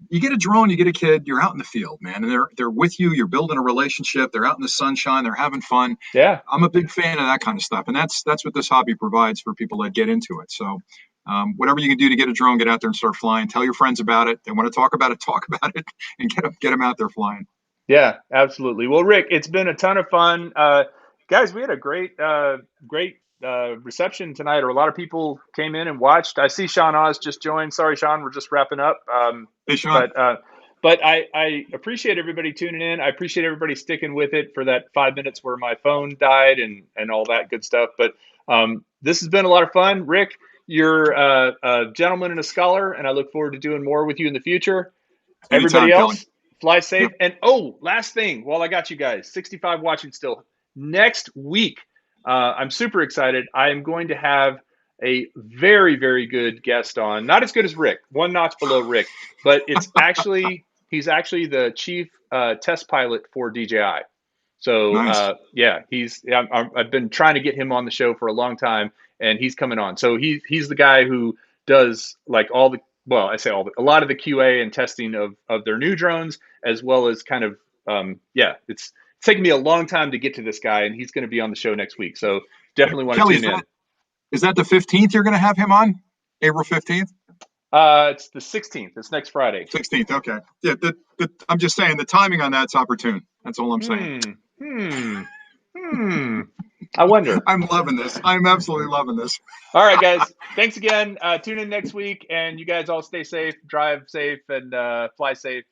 B: You get a drone, you get a kid, you're out in the field, man, and they're with you. You're building a relationship. They're out in the sunshine. They're having fun.
A: Yeah.
B: I'm a big fan of that kind of stuff, and that's what this hobby provides for people that get into it. So Whatever you can do to get a drone, get out there and start flying. Tell your friends about it. They want to talk about it, and get them out there flying.
A: Yeah, absolutely. Well, Rick, it's been a ton of fun. Guys, we had a great reception tonight, or a lot of people came in and watched. I see Sean Oz just joined. Sorry, Sean, we're just wrapping up.
B: Hey, Sean.
A: But I appreciate everybody tuning in. I appreciate everybody sticking with it for that 5 minutes where my phone died and all that good stuff. But this has been a lot of fun. Rick, you're a gentleman and a scholar, and I look forward to doing more with you in the future.
B: Anytime,
A: Everybody
B: Kelly.
A: else, fly safe.
B: Yep.
A: And oh, last thing, while I got you guys, 65 watching still. Next week, I'm super excited. I am going to have a very, very good guest on. Not as good as Rick, one notch below Rick, but he's actually the chief test pilot for DJI. So
B: Nice.
A: yeah, I've been trying to get him on the show for a long time, and he's coming on. So he's the guy who does like a lot of the QA and testing of their new drones, as well as kind of it's taken me a long time to get to this guy, and he's going to be on the show next week. So definitely want
B: Kelly,
A: to tune in.
B: Is that the 15th you're going to have him on? April 15th?
A: It's the 16th. It's next Friday.
B: 16th. Okay. Yeah. I'm just saying the timing on that's opportune. That's all I'm saying.
A: I wonder.
B: I'm loving this. I'm absolutely loving this.
A: All right, guys. Thanks again. Tune in next week, and you guys all stay safe, drive safe, and fly safe.